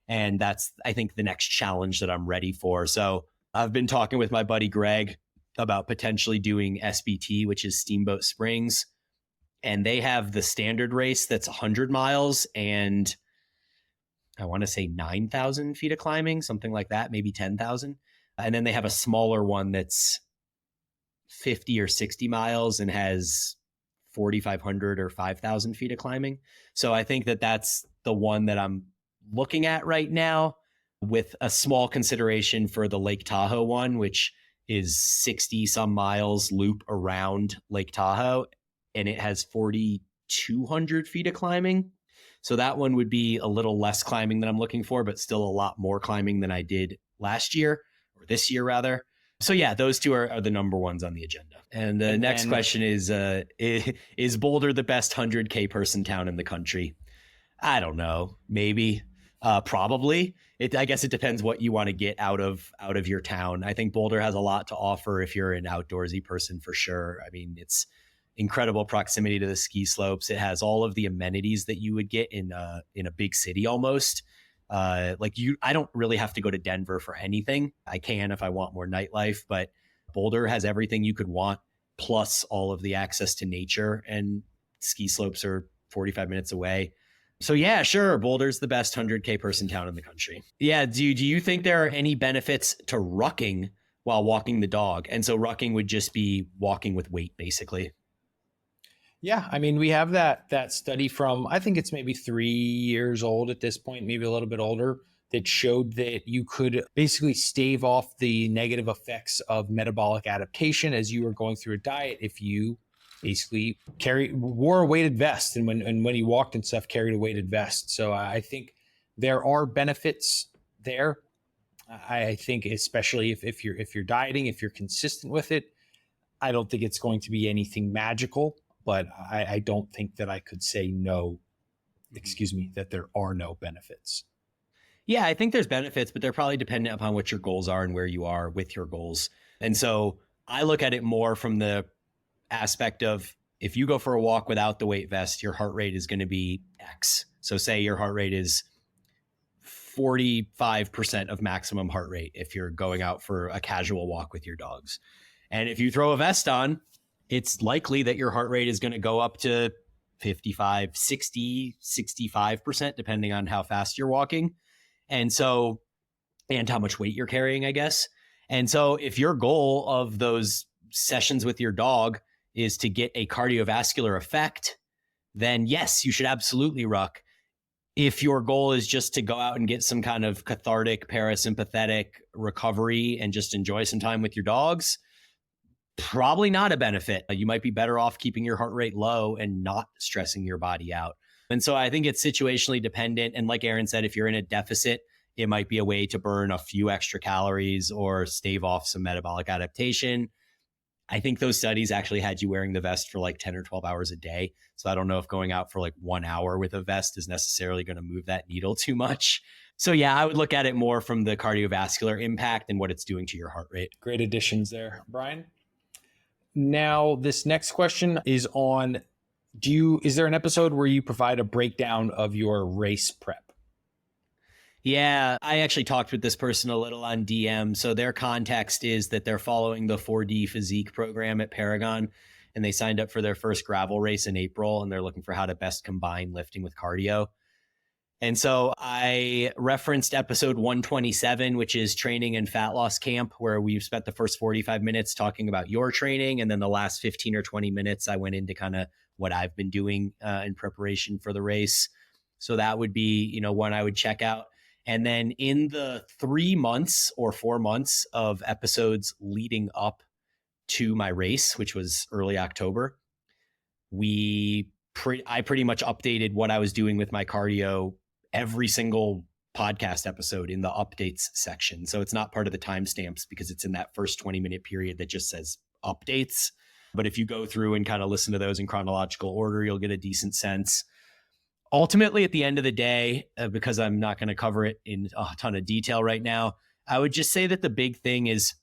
And that's, I think, the next challenge that I'm ready for. So I've been talking with my buddy Greg about potentially doing SBT, which is Steamboat Springs. And they have the standard race that's 100 miles and I want to say 9,000 feet of climbing, something like that, maybe 10,000. And then they have a smaller one that's 50 or 60 miles and has 4,500 or 5,000 feet of climbing. So I think that that's the one that I'm looking at right now, with a small consideration for the Lake Tahoe one, which is 60 some miles loop around Lake Tahoe. And it has 4,200 feet of climbing. So that one would be a little less climbing than I'm looking for, but still a lot more climbing than I did last year, or this year rather. So yeah, those two are the number ones on the agenda. And the next question is Boulder the best 100K person town in the country? I don't know. Maybe. Probably. I guess it depends what you want to get out of your town. I think Boulder has a lot to offer if you're an outdoorsy person, for sure. I mean, it's incredible proximity to the ski slopes. It has all of the amenities that you would get in a big city almost. I don't really have to go to Denver for anything. I can if I want more nightlife, but Boulder has everything you could want, plus all of the access to nature, and ski slopes are 45 minutes away. So yeah, sure, Boulder's the best 100K person town in the country. Yeah, do you think there are any benefits to rucking while walking the dog? And so rucking would just be walking with weight, basically. Yeah, I mean, we have that study from, I think it's maybe 3 years old at this point, maybe a little bit older, that showed that you could basically stave off the negative effects of metabolic adaptation as you were going through a diet if you basically wore a weighted vest, and when you walked and stuff, carried a weighted vest. So I think there are benefits there. I think especially if you're dieting, if you're consistent with it, I don't think it's going to be anything magical. But I don't think that I could say no, that there are no benefits. Yeah, I think there's benefits, but they're probably dependent upon what your goals are and where you are with your goals. And so I look at it more from the aspect of, if you go for a walk without the weight vest, your heart rate is going to be X. So say your heart rate is 45% of maximum heart rate if you're going out for a casual walk with your dogs. And if you throw a vest on, it's likely that your heart rate is going to go up to 55, 60, 65%, depending on how fast you're walking. And how much weight you're carrying, I guess. And so if your goal of those sessions with your dog is to get a cardiovascular effect, then yes, you should absolutely ruck. If your goal is just to go out and get some kind of cathartic parasympathetic recovery and just enjoy some time with your dogs, probably not a benefit. You might be better off keeping your heart rate low and not stressing your body out. And so I think it's situationally dependent. And like Aaron said, if you're in a deficit, it might be a way to burn a few extra calories or stave off some metabolic adaptation. I think those studies actually had you wearing the vest for like 10 or 12 hours a day. So I don't know if going out for like 1 hour with a vest is necessarily going to move that needle too much. So yeah, I would look at it more from the cardiovascular impact and what it's doing to your heart rate. Great additions there, Brian. Now, this next question is on, is there an episode where you provide a breakdown of your race prep? Yeah, I actually talked with this person a little on DM. So their context is that they're following the 4D physique program at Paragon, and they signed up for their first gravel race in April, and they're looking for how to best combine lifting with cardio. And so I referenced episode 127, which is training and fat loss camp, where we've spent the first 45 minutes talking about your training. And then the last 15 or 20 minutes, I went into kind of what I've been doing in preparation for the race. So that would be, one I would check out. And then in the 3 months or 4 months of episodes leading up to my race, which was early October, I pretty much updated what I was doing with my cardio every single podcast episode in the updates section. So it's not part of the timestamps because it's in that first 20-minute period that just says updates. But if you go through and kind of listen to those in chronological order, you'll get a decent sense. Ultimately, at the end of the day, because I'm not going to cover it in a ton of detail right now, I would just say that the big thing is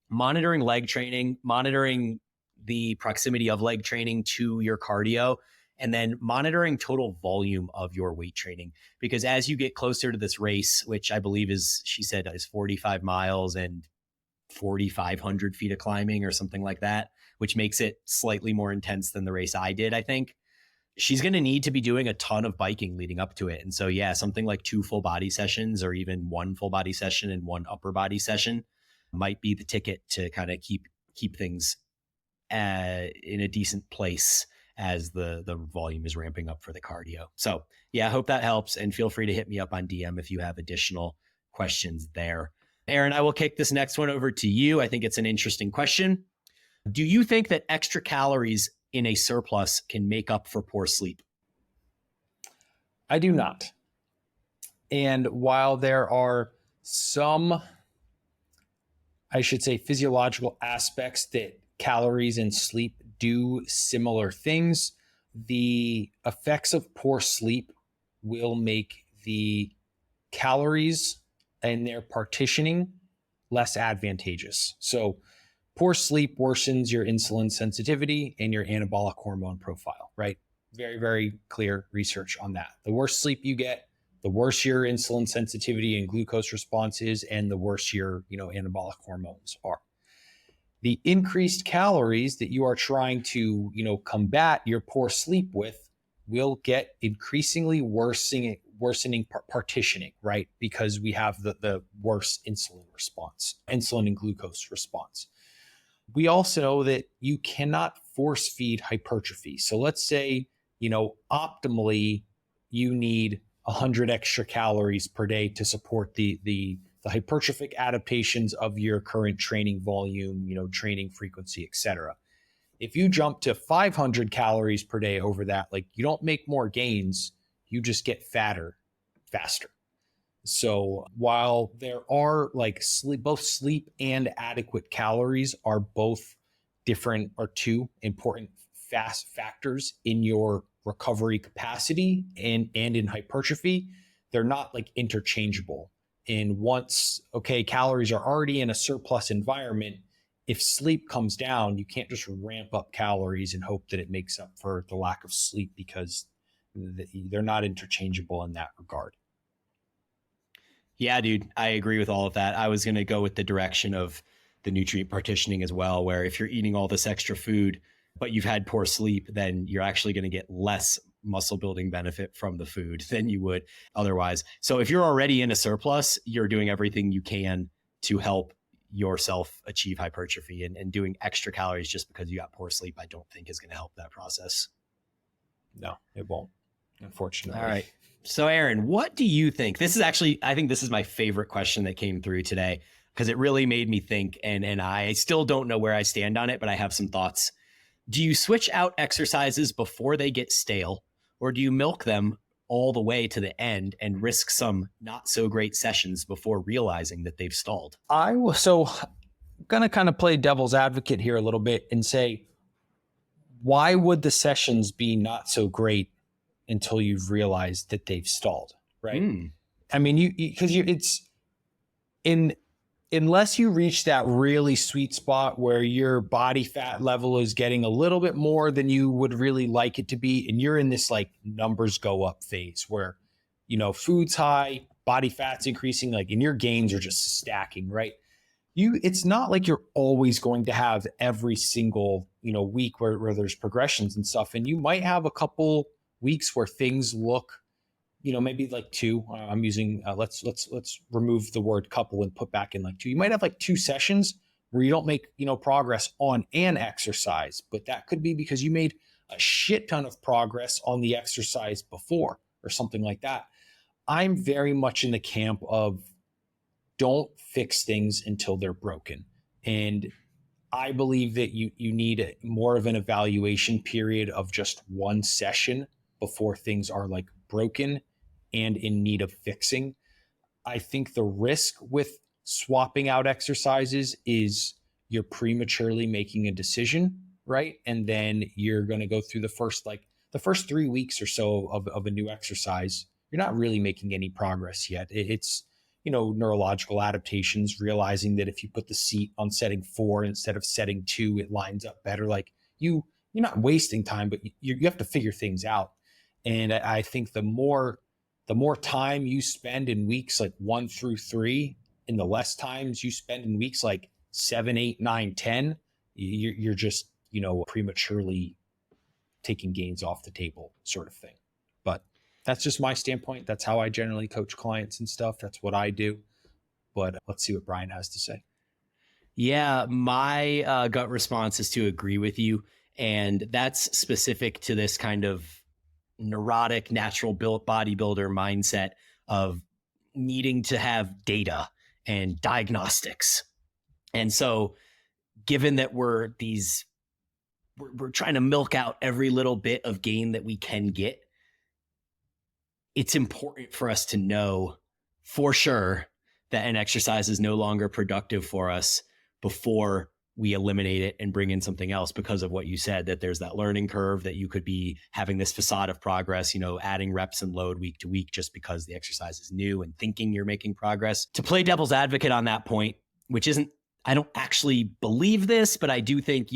monitoring leg training, monitoring the proximity of leg training to your cardio, and then monitoring total volume of your weight training. Because as you get closer to this race, which I believe she said is 45 miles and 4,500 feet of climbing or something like that, which makes it slightly more intense than the race I did, I think. She's going to need to be doing a ton of biking leading up to it. And so, yeah, something like 2 full body sessions or even 1 full body session and 1 upper body session might be the ticket to kind of keep things in a decent place as the volume is ramping up for the cardio. So yeah, I hope that helps, and feel free to hit me up on DM if you have additional questions there. Aaron, I will kick this next one over to you. I think it's an interesting question. Do you think that extra calories in a surplus can make up for poor sleep? I do not. And while there are some, I should say, physiological aspects that calories and sleep do similar things, the effects of poor sleep will make the calories and their partitioning less advantageous. So poor sleep worsens your insulin sensitivity and your anabolic hormone profile, right? Very, very clear research on that. The worse sleep you get, the worse your insulin sensitivity and glucose response is, and the worse your, anabolic hormones are. The increased calories that you are trying to, combat your poor sleep with will get increasingly worsening partitioning, right? Because we have the worse insulin response, insulin and glucose response. We also know that you cannot force feed hypertrophy. So let's say, optimally you need 100 extra calories per day to support the hypertrophic adaptations of your current training volume, training frequency, etc. If you jump to 500 calories per day over that, you don't make more gains, you just get fatter faster. So while there are both sleep and adequate calories are both different or two important fast factors in your recovery capacity and in hypertrophy, they're not interchangeable. And once, calories are already in a surplus environment, if sleep comes down, you can't just ramp up calories and hope that it makes up for the lack of sleep, because they're not interchangeable in that regard. Yeah, dude, I agree with all of that. I was going to go with the direction of the nutrient partitioning as well, where if you're eating all this extra food, but you've had poor sleep, then you're actually going to get less muscle building benefit from the food than you would otherwise. So if you're already in a surplus, you're doing everything you can to help yourself achieve hypertrophy, and doing extra calories just because you got poor sleep, I don't think is going to help that process. No, it won't, unfortunately. All right. So Aaron, what do you think? This is actually, I think this is my favorite question that came through today, because it really made me think, and I still don't know where I stand on it, but I have some thoughts. Do you switch out exercises before they get stale, or do you milk them all the way to the end and risk some not so great sessions before realizing that they've stalled? I'm going to kind of play devil's advocate here a little bit and say, why would the sessions be not so great until you've realized that they've stalled, right? I mean, unless you reach that really sweet spot where your body fat level is getting a little bit more than you would really like it to be, and you're in this numbers go up phase where, food's high, body fat's increasing, and your gains are just stacking, right? It's not like you're always going to have every single, week where there's progressions and stuff. And you might have a couple weeks where things look, maybe 2. I'm using let's remove the word couple and put back in 2. You might have 2 sessions where you don't make progress on an exercise, but that could be because you made a shit ton of progress on the exercise before or something like that. I'm very much in the camp of don't fix things until they're broken, and I believe that you need more of an evaluation period of just one session before things are broken and in need of fixing. I think the risk with swapping out exercises is you're prematurely making a decision, right? And then you're going to go through the first 3 weeks or so of a new exercise. You're not really making any progress yet. It's, neurological adaptations, realizing that if you put the seat on setting 4 instead of setting 2, it lines up better. You're not wasting time, but you have to figure things out. And I think the more time you spend in weeks 1 through 3, and the less times you spend in weeks 7, 8, 9, 10, you're just, prematurely taking gains off the table sort of thing. But that's just my standpoint. That's how I generally coach clients and stuff. That's what I do. But let's see what Brian has to say. Yeah, my gut response is to agree with you. And that's specific to this kind of neurotic, natural built bodybuilder mindset of needing to have data and diagnostics. And so given that we're trying to milk out every little bit of gain that we can get, it's important for us to know for sure that an exercise is no longer productive for us before we eliminate it and bring in something else, because of what you said, that there's that learning curve, that you could be having this facade of progress, adding reps and load week to week just because the exercise is new and thinking you're making progress. To play devil's advocate on that point, which isn't, I don't actually believe this, but I do think,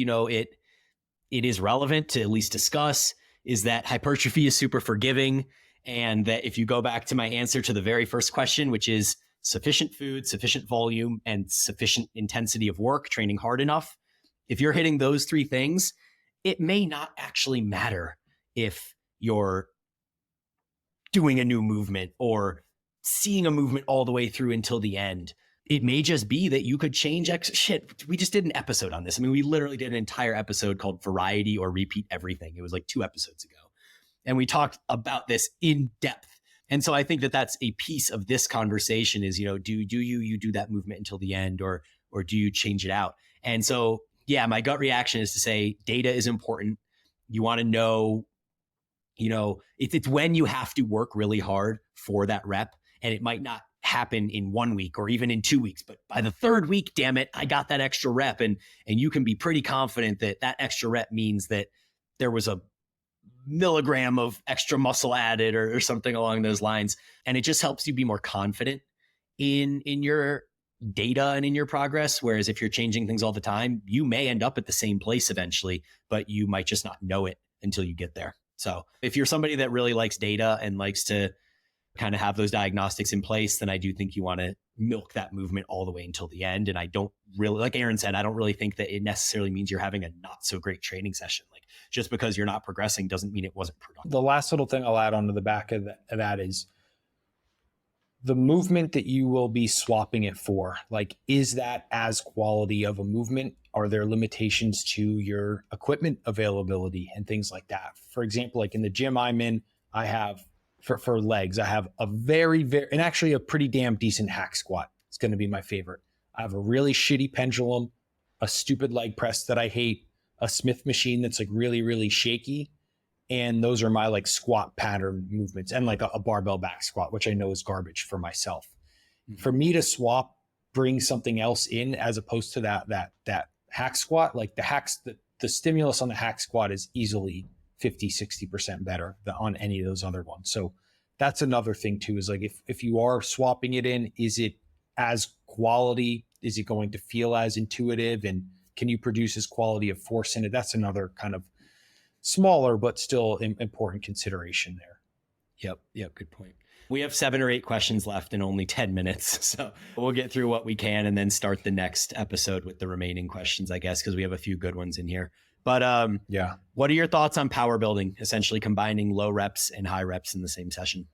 it is relevant to at least discuss, is that hypertrophy is super forgiving. And that if you go back to my answer to the very first question, which is sufficient food, sufficient volume, and sufficient intensity of work, training hard enough, if you're hitting those three things, it may not actually matter if you're doing a new movement or seeing a movement all the way through until the end. It may just be that you could change shit. We just did an episode on this. I mean, we literally did an entire episode called Variety or Repeat Everything. It was like 2 episodes ago. And we talked about this in depth. And so I think that that's a piece of this conversation is, do you do that movement until the end, or do you change it out? And so, yeah, my gut reaction is to say data is important. You want to know, it's when you have to work really hard for that rep, and it might not happen in 1 week or even in 2 weeks, but by the 3rd week, damn it, I got that extra rep. And you can be pretty confident that that extra rep means that there was a milligram of extra muscle added or something along those lines. And it just helps you be more confident in your data and in your progress. Whereas if you're changing things all the time, you may end up at the same place eventually, but you might just not know it until you get there. So if you're somebody that really likes data and likes to kind of have those diagnostics in place, then I do think you want to milk that movement all the way until the end. And I don't really, like Aaron said, I don't really think that it necessarily means you're having a not so great training session. Like, just because you're not progressing doesn't mean it wasn't productive. The last little thing I'll add onto the back of that is the movement that you will be swapping it for. Like, is that as quality of a movement? Are there limitations to your equipment availability and things like that? For example, like in the gym I'm in, I have for legs, I have a and actually a pretty damn decent hack squat. It's going to be my favorite. I have a really shitty pendulum, a stupid leg press that I hate, a Smith machine that's like really, really shaky. And those are my like squat pattern movements, and like a barbell back squat, which I know is garbage for myself. Mm-hmm. For me to swap, bring something else in as opposed to that hack squat, like the stimulus on the hack squat is easily 50, 60% better than on any of those other ones. So that's another thing too, is like, if you are swapping it in, is it as quality? Is it going to feel as intuitive? And can you produce as quality of force in it? That's another kind of smaller, but still important consideration there. Yep. Good point. We have 7 or 8 questions left in only 10 minutes. So we'll get through what we can and then start the next episode with the remaining questions, I guess, because we have a few good ones in here. But yeah, what are your thoughts on power building, essentially combining low reps and high reps in the same session?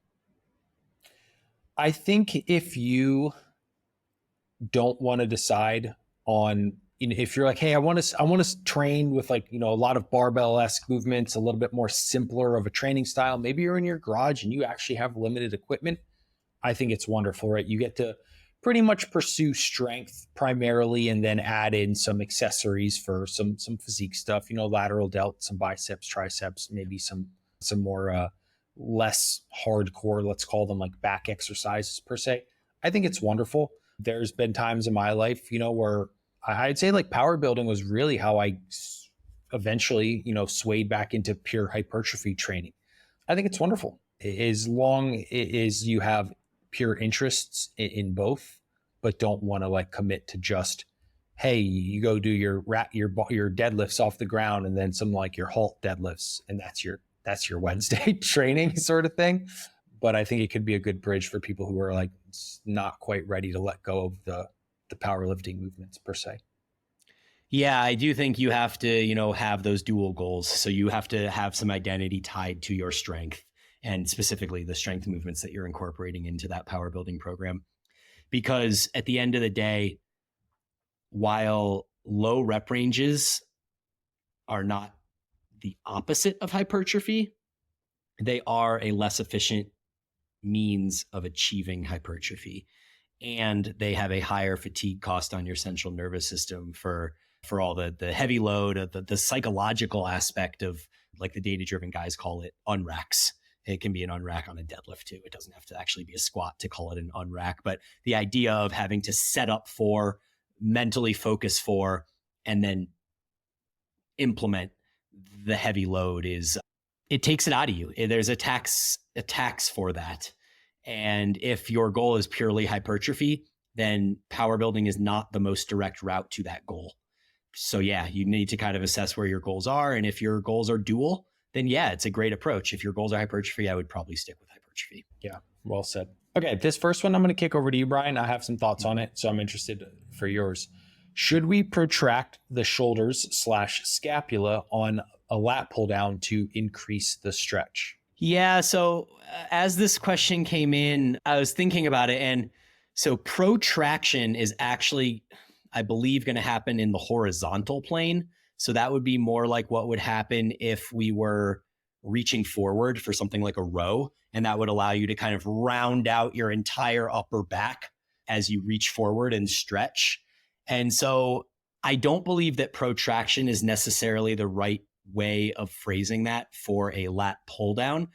I think if you don't want to decide on, if you're like, hey, I want to train with like, a lot of barbell-esque movements, a little bit more simpler of a training style. Maybe you're in your garage and you actually have limited equipment. I think it's wonderful, right? You get to pretty much pursue strength primarily and then add in some accessories for some physique stuff, lateral delt, some biceps, triceps, maybe some more less hardcore, let's call them like back exercises per se. I think it's wonderful. There's been times in my life, where I'd say like power building was really how I eventually, swayed back into pure hypertrophy training. I think it's wonderful as long as you have pure interests in both, but don't want to like commit to just, hey, you go do your deadlifts off the ground and then some like your halt deadlifts, and that's your Wednesday training sort of thing. But I think it could be a good bridge for people who are like not quite ready to let go of the powerlifting movements per se. Yeah, I do think you have to, have those dual goals. So you have to have some identity tied to your strength and specifically the strength movements that you're incorporating into that power building program. Because at the end of the day, while low rep ranges are not the opposite of hypertrophy, they are a less efficient means of achieving hypertrophy. And they have a higher fatigue cost on your central nervous system for all the heavy load, the psychological aspect of, like the data-driven guys call it, unracks. It can be an unrack on a deadlift too. It doesn't have to actually be a squat to call it an unrack. But the idea of having to set up for, mentally focus for, and then implement the heavy load it takes it out of you. There's a tax for that. And if your goal is purely hypertrophy, then power building is not the most direct route to that goal. So yeah, you need to kind of assess where your goals are. And if your goals are dual, then yeah, it's a great approach. If your goals are hypertrophy, I would probably stick with hypertrophy. Yeah, well said. Okay, this first one I'm going to kick over to you, Brian. I have some thoughts on it, so I'm interested for yours. Should we protract the shoulders / scapula on a lat pull down to increase the stretch? Yeah, so as this question came in, I was thinking about it. And so protraction is actually, I believe, going to happen in the horizontal plane. So that would be more like what would happen if we were reaching forward for something like a row. And that would allow you to kind of round out your entire upper back as you reach forward and stretch. And so I don't believe that protraction is necessarily the right way of phrasing that for a lat pull down.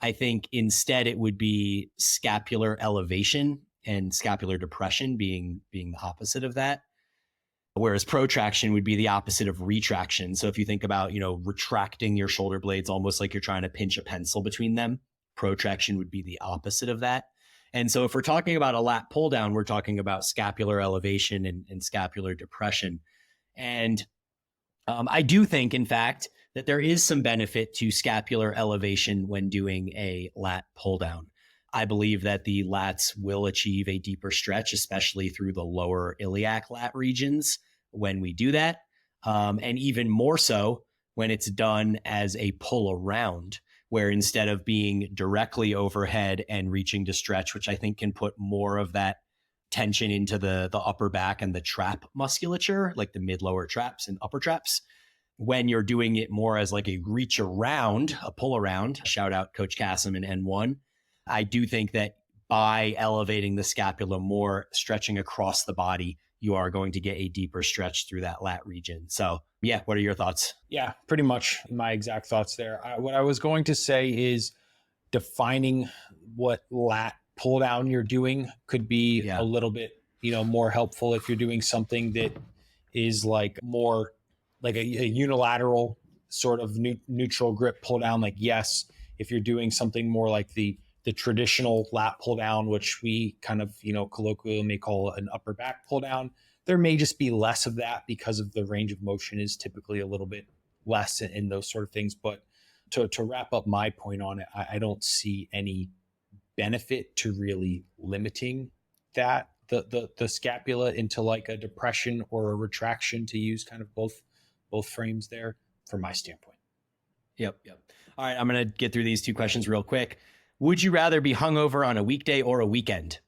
I think instead it would be scapular elevation and scapular depression being the opposite of that. Whereas protraction would be the opposite of retraction. So if you think about, retracting your shoulder blades almost like you're trying to pinch a pencil between them, protraction would be the opposite of that. And so if we're talking about a lat pull down, we're talking about scapular elevation and scapular depression. And I do think, in fact, that there is some benefit to scapular elevation when doing a lat pull down. I believe that the lats will achieve a deeper stretch, especially through the lower iliac lat regions when we do that. And even more so when it's done as a pull around, where instead of being directly overhead and reaching to stretch, which I think can put more of that tension into the upper back and the trap musculature, like the mid-lower traps and upper traps, when you're doing it more as like a reach around, a pull around, shout out Coach Cassim and N1, I do think that by elevating the scapula more, stretching across the body, you are going to get a deeper stretch through that lat region. So yeah, what are your thoughts? Yeah, pretty much my exact thoughts there. What I was going to say is defining what lat pull down you're doing could be a little bit, more helpful if you're doing something that is like more like a unilateral sort of neutral grip pull down. Like, yes, if you're doing something more like the traditional lat pull down, which we kind of, colloquially may call an upper back pull down, there may just be less of that because of the range of motion is typically a little bit less in those sort of things. But to wrap up my point on it, I don't see any benefit to really limiting that the scapula into like a depression or a retraction, to use kind of both frames there from my standpoint. Yep. All right, I'm going to get through these two questions real quick. Would you rather be hungover on a weekday or a weekend?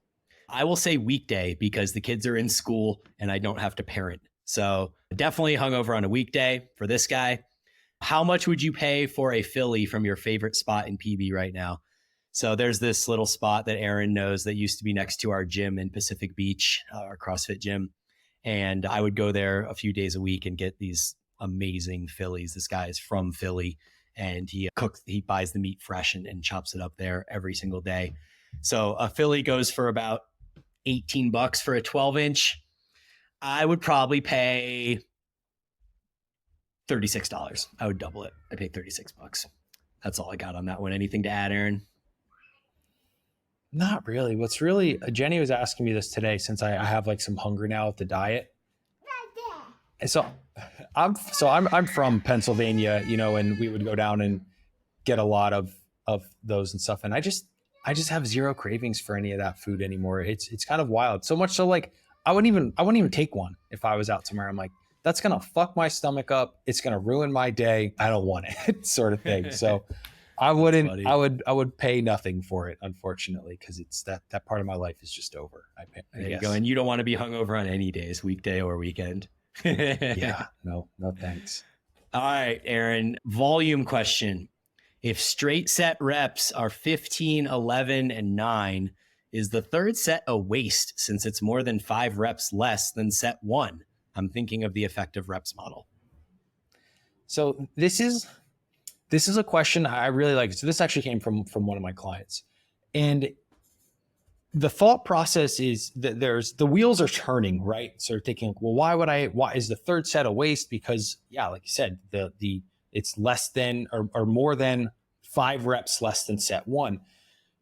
I will say weekday because the kids are in school and I don't have to parent. So definitely hungover on a weekday for this guy. How much would you pay for a Philly from your favorite spot in PB right now? So there's this little spot that Aaron knows that used to be next to our gym in Pacific Beach, our CrossFit gym. And I would go there a few days a week and get these amazing Phillies. This guy is from Philly and he buys the meat fresh and chops it up there every single day. So a Philly goes for about $18 for a 12-inch. I would probably pay $36. I would double it. I pay $36. That's all I got on that one. Anything to add, Aaron? Not really. What's really, Jenny was asking me this today since I have like some hunger now with the diet. And so I'm from Pennsylvania, and we would go down and get a lot of those and stuff. And I just have zero cravings for any of that food anymore. It's kind of wild. So much so like I wouldn't even take one if I was out somewhere. I'm like, that's going to fuck my stomach up. It's going to ruin my day. I don't want it sort of thing. So I would pay nothing for it, unfortunately, because it's that part of my life is just over. There you go. And you don't want to be hungover on any days, weekday or weekend. Yeah, no thanks. All right, Aaron, volume question. If straight set reps are 15, 11, and 9, is the third set a waste since it's more than 5 reps less than set 1? I'm thinking of the effective reps model. So this is a question I really like. So this actually came from one of my clients. And the thought process is that the wheels are turning, right? So you're thinking, well, why is the third set a waste? Because yeah, like you said, it's less than or more than 5 reps less than set 1.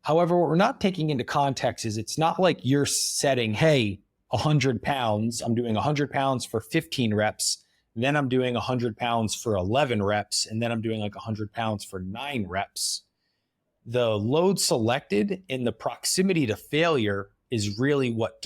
However, what we're not taking into context is it's not like you're setting, hey, 100 pounds, I'm doing 100 pounds for 15 reps, then I'm doing 100 pounds for 11 reps, and then I'm doing like 100 pounds for 9 reps. The load selected and the proximity to failure is really what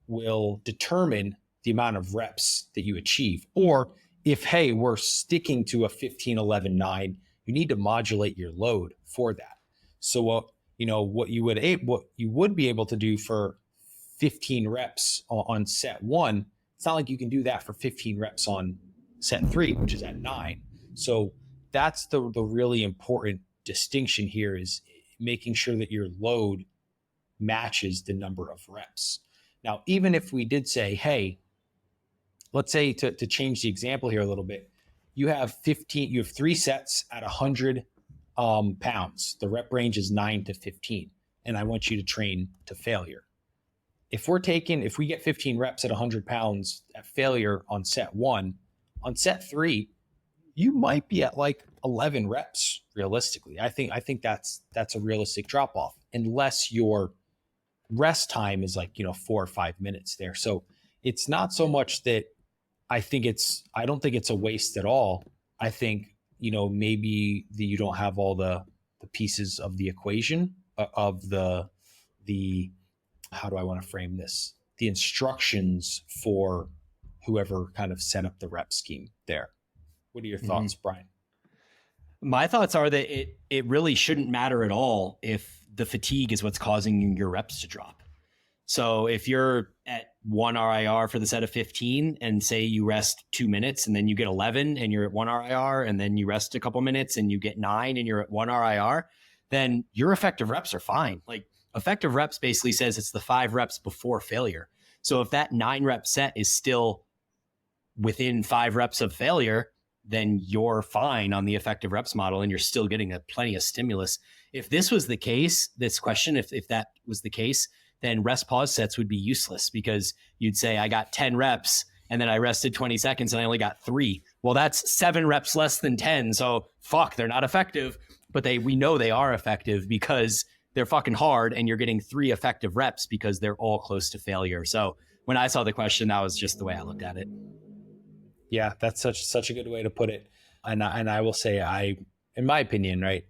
will determine the amount of reps that you achieve. Or if, hey, we're sticking to a 15, 11, 9, you need to modulate your load for that. So what you would be able to do for 15 reps on set 1, it's not like you can do that for 15 reps on set 3, which is at 9. So that's the really important distinction here, is making sure that your load matches the number of reps. Now, even if we did say, hey, let's say to change the example here a little bit, you have 3 sets at 100 pounds. The rep range is 9 to 15, and I want you to train to failure. If we get 15 reps at 100 pounds at failure on set 1, on set 3, you might be at like 11 reps realistically. I think that's a realistic drop off, unless your rest time is like 4 or 5 minutes there. So it's not so much that I don't think it's a waste at all. I think maybe you don't have all the pieces of the equation of the how do I want to frame this? The instructions for whoever kind of set up the rep scheme there. What are your thoughts, Brian? My thoughts are that it really shouldn't matter at all if the fatigue is what's causing your reps to drop. So if you're at 1 RIR for the set of 15 and say you rest 2 minutes and then you get 11 and you're at 1 RIR, and then you rest a couple minutes and you get 9 and you're at 1 RIR, then your effective reps are fine. Like, effective reps basically says it's the 5 reps before failure. So if that 9 rep set is still within 5 reps of failure, then you're fine on the effective reps model and you're still getting plenty of stimulus. If this was the case, this question, if that was the case, then rest pause sets would be useless, because you'd say I got 10 reps and then I rested 20 seconds and I only got 3. Well, that's 7 reps less than 10. So fuck, they're not effective, but we know they are effective because they're fucking hard and you're getting 3 effective reps because they're all close to failure. So when I saw the question, that was just the way I looked at it. Yeah, that's such a good way to put it. And I will say, in my opinion, right,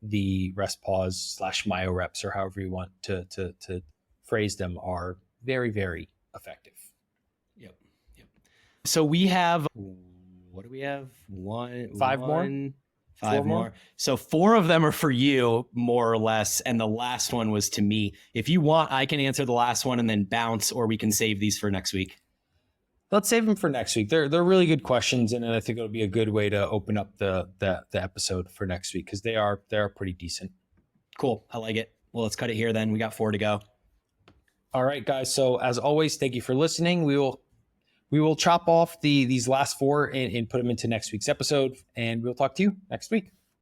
the rest pause / myo reps, or however you want to phrase them, are very, very effective. Yep. So we have, what do we have? 5 more? 5 more. So 4 of them are for you, more or less. And the last one was to me. If you want, I can answer the last one and then bounce, or we can save these for next week. Let's save them for next week. They're really good questions, and I think it'll be a good way to open up the episode for next week, because they're pretty decent. Cool. I like it. Well, let's cut it here then. We got 4 to go. All right, guys. So as always, thank you for listening. We will chop off these last 4 and put them into next week's episode, and we'll talk to you next week.